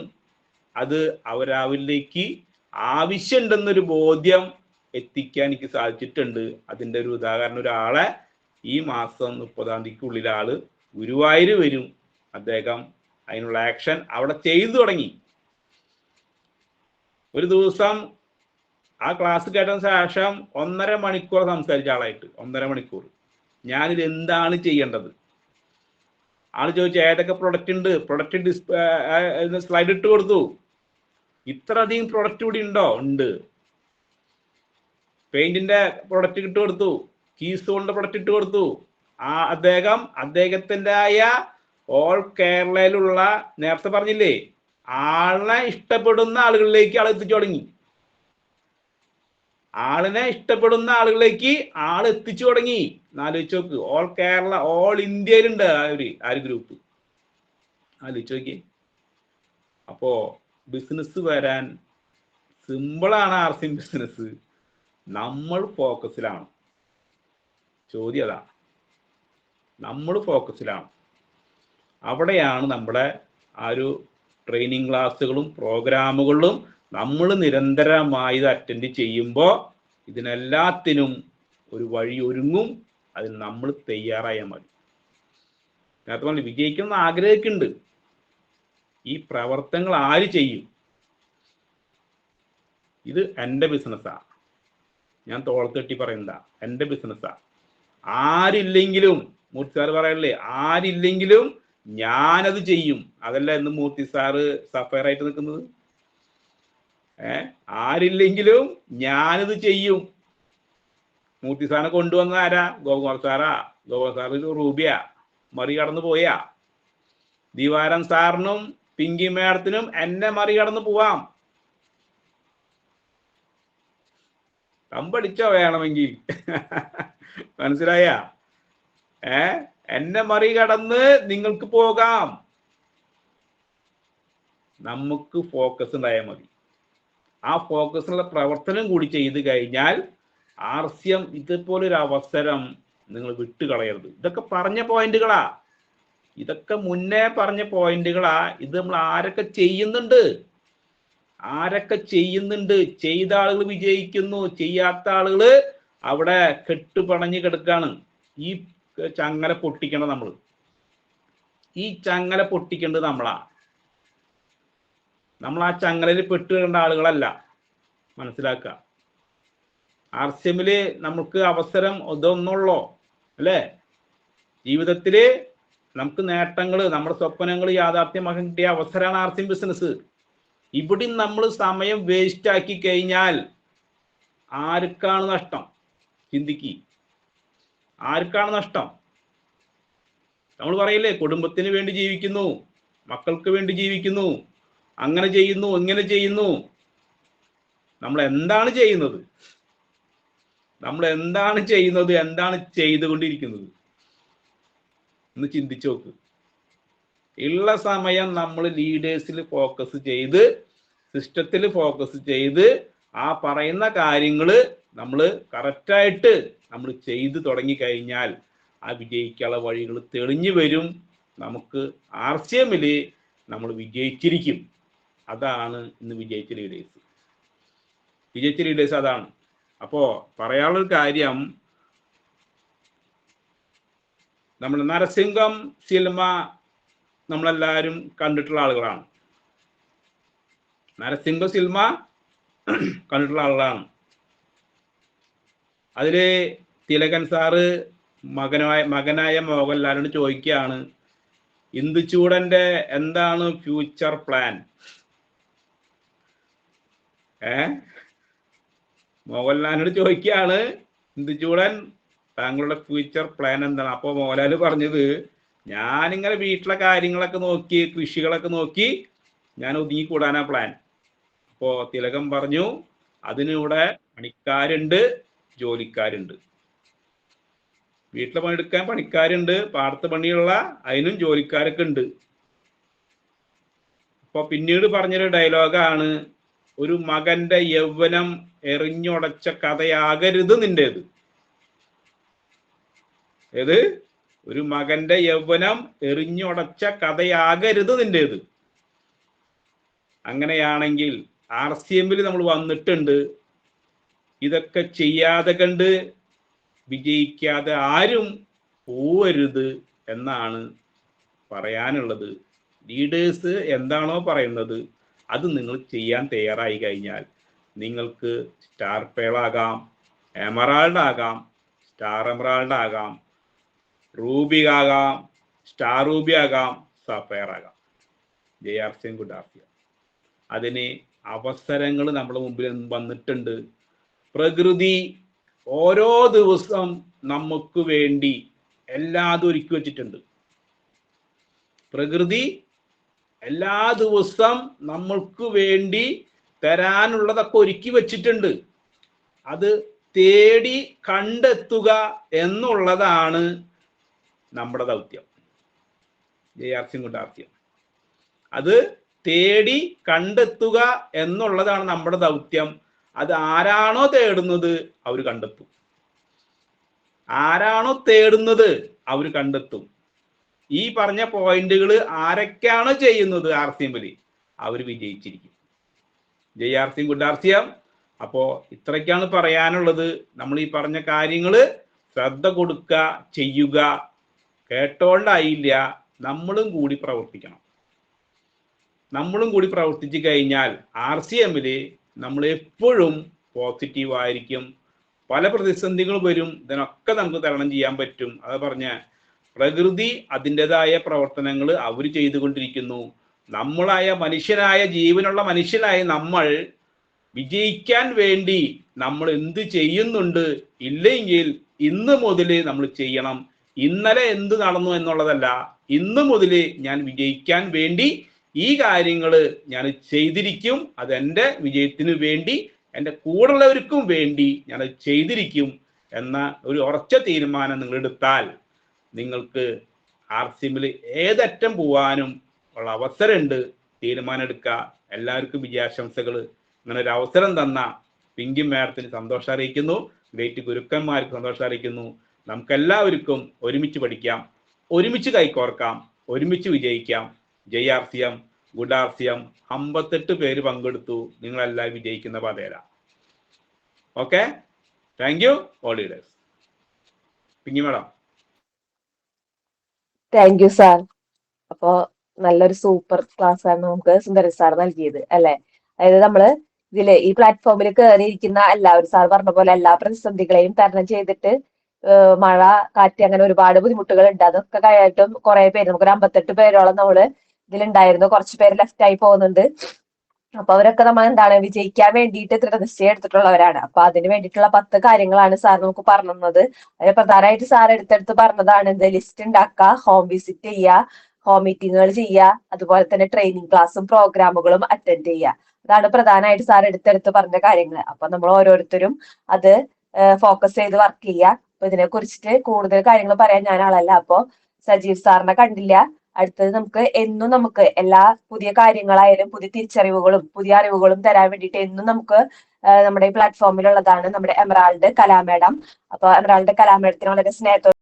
അത് അവരവരിലേക്ക് ആവശ്യമുണ്ടെന്നൊരു ബോധ്യം എത്തിക്കാൻ എനിക്ക് സാധിച്ചിട്ടുണ്ട്. അതിൻ്റെ ഒരു ഉദാഹരണം, ഒരാളെ ഈ മാസം 30-ാം തീയതിക്കുള്ളിൽ ആള് ഗുരുവായൂർ വരും. അദ്ദേഹം അതിനുള്ള ആക്ഷൻ അവിടെ ചെയ്തു തുടങ്ങി. ഒരു ദിവസം ആ ക്ലാസ് കേട്ടതിന് ശേഷം 1.5 മണിക്കൂർ സംസാരിച്ച ആളായിട്ട് 1.5 മണിക്കൂർ ഞാനിത് എന്താണ് ചെയ്യേണ്ടത്. ആള് ചോദിച്ചു ഏതൊക്കെ പ്രൊഡക്റ്റ് ഉണ്ട്, പ്രൊഡക്റ്റ് സ്ലൈഡ് ഇട്ട് കൊടുത്തു. ഇത്ര അധികം പ്രൊഡക്റ്റ് കൂടി ഉണ്ടോ? ഉണ്ട്. പെയിന്റിന്റെ പ്രൊഡക്റ്റ് ഇട്ട് കൊടുത്തു, കീസ്റ്റോണിന്റെ പ്രൊഡക്റ്റ് ഇട്ട് കൊടുത്തു. അദ്ദേഹത്തിന്റെ ഓൾ കേരളയിലുള്ള നേരത്തെ പറഞ്ഞില്ലേ ആളിനെ ഇഷ്ടപ്പെടുന്ന ആളുകളിലേക്ക് ആൾ എത്തിച്ചു തുടങ്ങി. ആളിനെ ഇഷ്ടപ്പെടുന്ന ആളുകളിലേക്ക് ആൾ എത്തിച്ചു തുടങ്ങി. ആലോചിച്ച് നോക്ക്. ഓൾ കേരള, ഓൾ ഇന്ത്യയിലുണ്ട് ആ ഒരു ഗ്രൂപ്പ്. ആലോചിച്ച് നോക്കി. അപ്പോ ബിസിനസ് വരാൻ സിമ്പിളാണ് ആർസിഎം ബിസിനസ്. നമ്മൾ ഫോക്കസിലാണ്. ചോദ്യം അതാ, നമ്മൾ ഫോക്കസിലാണ്. അവിടെയാണ് നമ്മുടെ ആ ഒരു ട്രെയിനിങ് ക്ലാസ്സുകളും പ്രോഗ്രാമുകളും നമ്മൾ നിരന്തരമായി ഇത് അറ്റൻഡ് ചെയ്യുമ്പോൾ ഇതിനെല്ലാത്തിനും ഒരു വഴി ഒരുങ്ങും. അതിന് നമ്മൾ തയ്യാറായാൽ മതി. നേരത്തെ പറഞ്ഞ് വിജയിക്കണം ആഗ്രഹിക്കുന്നുണ്ട്. ഈ പ്രവർത്തനങ്ങൾ ആര് ചെയ്യും? ഇത് എൻ്റെ ബിസിനസ്സാണ്. ഞാൻ തോളത്തെട്ടി പറയുന്നതാ, എൻ്റെ ബിസിനസ്സാ. ആരില്ലെങ്കിലും, മൂർത്തി സാറ് പറയല്ലേ, ആരില്ലെങ്കിലും ഞാനത് ചെയ്യും. അതല്ല എന്ന് മൂർത്തി സാറ് സഫയറായിട്ട് നിൽക്കുന്നത്. ആരില്ലെങ്കിലും ഞാനത് ചെയ്യും. മൂർത്തി സാറിനെ കൊണ്ടുവന്ന ആരാ? ഗോപകുമാർ സാറാ? ഗോപകുമാർ സാറ് റൂബിയ മറികടന്ന് പോയാ? ദിവാരൻ സാറിനും പിങ്കി മേഡത്തിനും എന്നെ മറികടന്ന് പോവാം. കമ്പടിച്ചോ വേണമെങ്കിൽ. മനസ്സിലായ? എന്നെ മറികടന്ന് നിങ്ങൾക്ക് പോകാം. നമുക്ക് ഫോക്കസ് ഉണ്ടായാൽ മതി. ആ ഫോക്കസിനുള്ള പ്രവർത്തനം കൂടി ചെയ്ത് കഴിഞ്ഞാൽ ആർസിഎം ഇതുപോലൊരു അവസരം നിങ്ങൾ വിട്ടുകളയരുത്. ഇതൊക്കെ പറഞ്ഞ പോയിന്റുകളാ, ഇതൊക്കെ മുന്നേ പറഞ്ഞ പോയിന്റുകളാ. ഇത് നമ്മൾ ആരൊക്കെ ചെയ്യുന്നുണ്ട്, ചെയ്ത ആളുകൾ വിജയിക്കുന്നു, ചെയ്യാത്ത ആളുകൾ അവിടെ കെട്ടുപണഞ്ഞ് കിടക്കാണ്. ഈ ചങ്ങല പൊട്ടിക്കണം നമ്മൾ. ഈ ചങ്ങല പൊട്ടിക്കേണ്ടത് നമ്മളാ. നമ്മൾ ആ ചങ്ങലയിൽ പെട്ടുകേണ്ട ആളുകളല്ല, മനസ്സിലാക്കുക. RCMല് നമുക്ക് അവസരം ഇതൊന്നുള്ളോ അല്ലേ? ജീവിതത്തില് നമുക്ക് നേട്ടങ്ങള്, നമ്മുടെ സ്വപ്നങ്ങൾ യാഥാർത്ഥ്യമാക്കാൻ കിട്ടിയ അവസരമാണ് RCM ബിസിനസ്. ഇവിടെ നമ്മൾ സമയം വേസ്റ്റ് ആക്കി കഴിഞ്ഞാൽ ആർക്കാണ് നഷ്ടം? ചിന്തിക്ക്, ആർക്കാണ് നഷ്ടം? നമ്മൾ പറയില്ലേ, കുടുംബത്തിന് വേണ്ടി ജീവിക്കുന്നു, മക്കൾക്ക് വേണ്ടി ജീവിക്കുന്നു, അങ്ങനെ ചെയ്യുന്നു, ഇങ്ങനെ ചെയ്യുന്നു. നമ്മൾ എന്താണ് ചെയ്യുന്നത്? നമ്മൾ എന്താണ് ചെയ്യുന്നത്? എന്താണ് ചെയ്തുകൊണ്ടിരിക്കുന്നത്? ഒന്ന് ചിന്തിച്ചു നോക്ക്. ഉള്ള സമയം നമ്മൾ ലീഡേഴ്സിൽ ഫോക്കസ് ചെയ്ത്, സിസ്റ്റത്തിൽ ഫോക്കസ് ചെയ്ത്, ആ പറയുന്ന കാര്യങ്ങൾ നമ്മൾ കറക്റ്റായിട്ട് നമ്മൾ ചെയ്തു തുടങ്ങിക്കഴിഞ്ഞാൽ ആ വിജയിക്കാനുള്ള വഴികൾ തെളിഞ്ഞു വരും. നമുക്ക് RCMല് നമ്മൾ വിജയിച്ചിരിക്കും. അതാണ് ഇന്ന് വിജയിച്ച ലീഡേഴ്സ് അതാണ്. അപ്പോൾ പറയാനുള്ളൊരു കാര്യം, നമ്മൾ നരസിംഹം സിനിമ നമ്മളെല്ലാവരും കണ്ടിട്ടുള്ള ആളുകളാണ്. നരസിംഹ സിനിമ കണ്ടിട്ടുള്ള ആളുകളാണ്. അതില് തിലകൻ സാറ് മകനായ മോഹൻലാലിനോട് ചോദിക്കുകയാണ്, ഇന്ദുചൂടന്റെ എന്താണ് ഫ്യൂച്ചർ പ്ലാൻ? മോഹൻലാലിനോട് ചോദിക്കുകയാണ്, ഇന്ദുചൂടൻ താങ്കളുടെ ഫ്യൂച്ചർ പ്ലാൻ എന്താണ്? അപ്പോൾ മോഹൻലാൽ പറഞ്ഞത്, ഞാനിങ്ങനെ വീട്ടിലെ കാര്യങ്ങളൊക്കെ നോക്കി, കൃഷികളൊക്കെ നോക്കി ഞാൻ ഒതുങ്ങിക്കൂടാനാ പ്ലാൻ. അപ്പോൾ തിലകൻ പറഞ്ഞു, അതിനിവിടെ പണിക്കാരുണ്ട്, ജോലിക്കാരുണ്ട്. വീട്ടിലെ പണിയെടുക്കാൻ പണിക്കാരുണ്ട്, പാടത്ത് പണിയുള്ള അതിനും ജോലിക്കാരൊക്കെ ഉണ്ട്. അപ്പൊ പിന്നീട് പറഞ്ഞൊരു ഡയലോഗാണ്, ഒരു മകന്റെ യൗവനം എറിഞ്ഞുടച്ച കഥയാകരുത് നിന്റേത്. ഏത്? ഒരു മകന്റെ യൗവനം എറിഞ്ഞുടച്ച കഥയാകരുത് നിന്റേത്. അങ്ങനെയാണെങ്കിൽ RCMല് നമ്മൾ വന്നിട്ടുണ്ട്, ഇതൊക്കെ ചെയ്യാതെ കണ്ട് വിജയിക്കാതെ ആരും പോവരുത് എന്നാണ് പറയാനുള്ളത്. ലീഡേഴ്സ് എന്താണോ പറയുന്നത് അത് നിങ്ങൾ ചെയ്യാൻ തയ്യാറായി കഴിഞ്ഞാൽ നിങ്ങൾക്ക് സ്റ്റാർ പേളാകാം, എമറാൾഡ് ആകാം, സ്റ്റാർ എമറാൾഡ് ആകാം, റൂബി ആകാം, സ്റ്റാർ റൂബി ആകാം, സഫയർ ആകാം. JRCM good RCM. അതിന് അവസരങ്ങൾ നമ്മുടെ മുമ്പിൽ വന്നിട്ടുണ്ട്. പ്രകൃതി ഓരോ ദിവസം നമുക്ക് വേണ്ടി എല്ലാതും ഒരുക്കി വെച്ചിട്ടുണ്ട്. പ്രകൃതി എല്ലാ ദിവസം നമ്മൾക്ക് വേണ്ടി തരാനുള്ളതൊക്കെ ഒരുക്കി വെച്ചിട്ടുണ്ട്. അത് തേടി കണ്ടെത്തുക എന്നുള്ളതാണ് നമ്മുടെ ദൗത്യം. JRCM good RCM. അത് തേടി കണ്ടെത്തുക എന്നുള്ളതാണ് നമ്മുടെ ദൗത്യം. അത് ആരാണോ തേടുന്നത് അവർ കണ്ടെത്തും. ആരാണോ തേടുന്നത് അവർ കണ്ടെത്തും. ഈ പറഞ്ഞ പോയിന്റുകൾ ആരൊക്കെയാണോ ചെയ്യുന്നത് RCMല് അവർ വിജയിച്ചിരിക്കും. JRCM good RCM. അപ്പോ ഇത്രയ്ക്കാണ് പറയാനുള്ളത്. നമ്മൾ ഈ പറഞ്ഞ കാര്യങ്ങൾ ശ്രദ്ധ കൊടുക്കുക, ചെയ്യുക. കേട്ടോണ്ടായില്ല, നമ്മളും കൂടി പ്രവർത്തിക്കണം. നമ്മളും കൂടി പ്രവർത്തിച്ചു കഴിഞ്ഞാൽ RCMല് നമ്മൾ എപ്പോഴും പോസിറ്റീവ് ആയിരിക്കും. പല പ്രതിസന്ധികൾ വരും, ഇതിനൊക്കെ നമുക്ക് തരണം ചെയ്യാൻ പറ്റും. അത് പറഞ്ഞ പ്രകൃതി അതിൻ്റെതായ പ്രവർത്തനങ്ങൾ അവർ ചെയ്തുകൊണ്ടിരിക്കുന്നു. നമ്മളായ മനുഷ്യനായ, ജീവനുള്ള മനുഷ്യനായ നമ്മൾ വിജയിക്കാൻ വേണ്ടി നമ്മൾ എന്ത് ചെയ്യുന്നുണ്ട്? ഇല്ലെങ്കിൽ ഇന്ന് മുതൽ നമ്മൾ ചെയ്യണം. ഇന്നലെ എന്ത് നടന്നു എന്നുള്ളതല്ല, ഇന്ന് മുതൽ ഞാൻ വിജയിക്കാൻ വേണ്ടി ഈ കാര്യങ്ങൾ ഞാൻ ചെയ്തിരിക്കും. അതെൻ്റെ വിജയത്തിന് വേണ്ടി, എൻ്റെ കൂടെയുള്ളവർക്കും വേണ്ടി ഞാൻ ചെയ്തിരിക്കും എന്ന ഒരു ഉറച്ച തീരുമാനം നിങ്ങൾ എടുത്താൽ നിങ്ങൾക്ക് RCMല് ഏതറ്റം പോവാനും ഉള്ള അവസരമുണ്ട്. തീരുമാനം എടുക്കുക. എല്ലാവർക്കും വിജയാശംസകൾ. ഇങ്ങനെ ഒരു അവസരം തന്ന പിങ്കി മാഡത്തിന് സന്തോഷം അറിയിക്കുന്നു. ഗ്രേറ്റ് ഗുരുക്കന്മാർക്ക് സന്തോഷം അറിയിക്കുന്നു. നമുക്കെല്ലാവർക്കും ഒരുമിച്ച് പഠിക്കാം, ഒരുമിച്ച് കൈകോർക്കാം, ഒരുമിച്ച് വിജയിക്കാം. JRCM good RCM. 58 പേര് പങ്കെടുത്തു. നിങ്ങളെല്ലാം വിജയിക്കുന്ന പാതയില. Okay, thank you all leaders. Pinki madam. Thank you sir. അപ്പോ നല്ലൊരു സൂപ്പർ ക്ലാസ് ആണ് നമുക്ക് സുന്ദരൻ സാർ നൽകിയത് അല്ലെ. അതായത് നമ്മള് ഇതില് ഈ പ്ലാറ്റ്ഫോമിൽ കയറിയിരിക്കുന്ന എല്ലാവരും സാർ പറഞ്ഞ പോലെ എല്ലാ പ്രതിസന്ധികളെയും തരണം ചെയ്തിട്ട് മഴ കാറ്റ് അങ്ങനെ ഒരുപാട് ബുദ്ധിമുട്ടുകൾ ഉണ്ട്. അതൊക്കെ കഴിഞ്ഞിട്ടും കുറെ പേര് നമുക്കൊരു 58 പേരോളം നമ്മള് ഇതിലുണ്ടായിരുന്നു. കുറച്ച് പേര് ലെഫ്റ്റ് ആയി പോകുന്നുണ്ട്. അപ്പൊ അവരൊക്കെ നമ്മൾ എന്താണ് വിജയിക്കാൻ വേണ്ടിയിട്ട് ദൃഢനിശ്ചയം എടുത്തിട്ടുള്ളവരാണ്. അപ്പൊ അതിന് വേണ്ടിയിട്ടുള്ള 10 കാര്യങ്ങളാണ് സാർ നമുക്ക് പറഞ്ഞു തന്നത്. അതിൽ പ്രധാനമായിട്ട് സാർ എടുത്തെടുത്ത് പറഞ്ഞതാണ് എന്ത് ലിസ്റ്റ് ഉണ്ടാക്കുക, ഹോം വിസിറ്റ് ചെയ്യുക, ഹോം മീറ്റിങ്ങുകൾ ചെയ്യുക, അതുപോലെ തന്നെ ട്രെയിനിങ് ക്ലാസ്സും പ്രോഗ്രാമുകളും അറ്റൻഡ് ചെയ്യുക. അതാണ് പ്രധാനമായിട്ട് സാർ എടുത്തെടുത്ത് പറഞ്ഞ കാര്യങ്ങൾ. അപ്പൊ നമ്മൾ ഓരോരുത്തരും അത് ഫോക്കസ് ചെയ്ത് വർക്ക് ചെയ്യുക. അപ്പൊ ഇതിനെ കുറിച്ചിട്ട് കൂടുതൽ കാര്യങ്ങൾ പറയാൻ ഞാൻ ആളല്ല. അപ്പൊ സജീവ് സാറിനെ കണ്ടില്ല. അടുത്തത് നമുക്ക് എന്നും നമുക്ക് എല്ലാ പുതിയ കാര്യങ്ങളായാലും പുതിയ തിരിച്ചറിവുകളും പുതിയ അറിവുകളും തരാൻ വേണ്ടിയിട്ട് എന്നും നമുക്ക് നമ്മുടെ ഈ പ്ലാറ്റ്ഫോമിലുള്ളതാണ് നമ്മുടെ എമറാൾഡ് കലാമേഡം. അപ്പൊ എമറാൾഡ് കലാമേഡത്തിന് വളരെ സ്നേഹത്തോടെ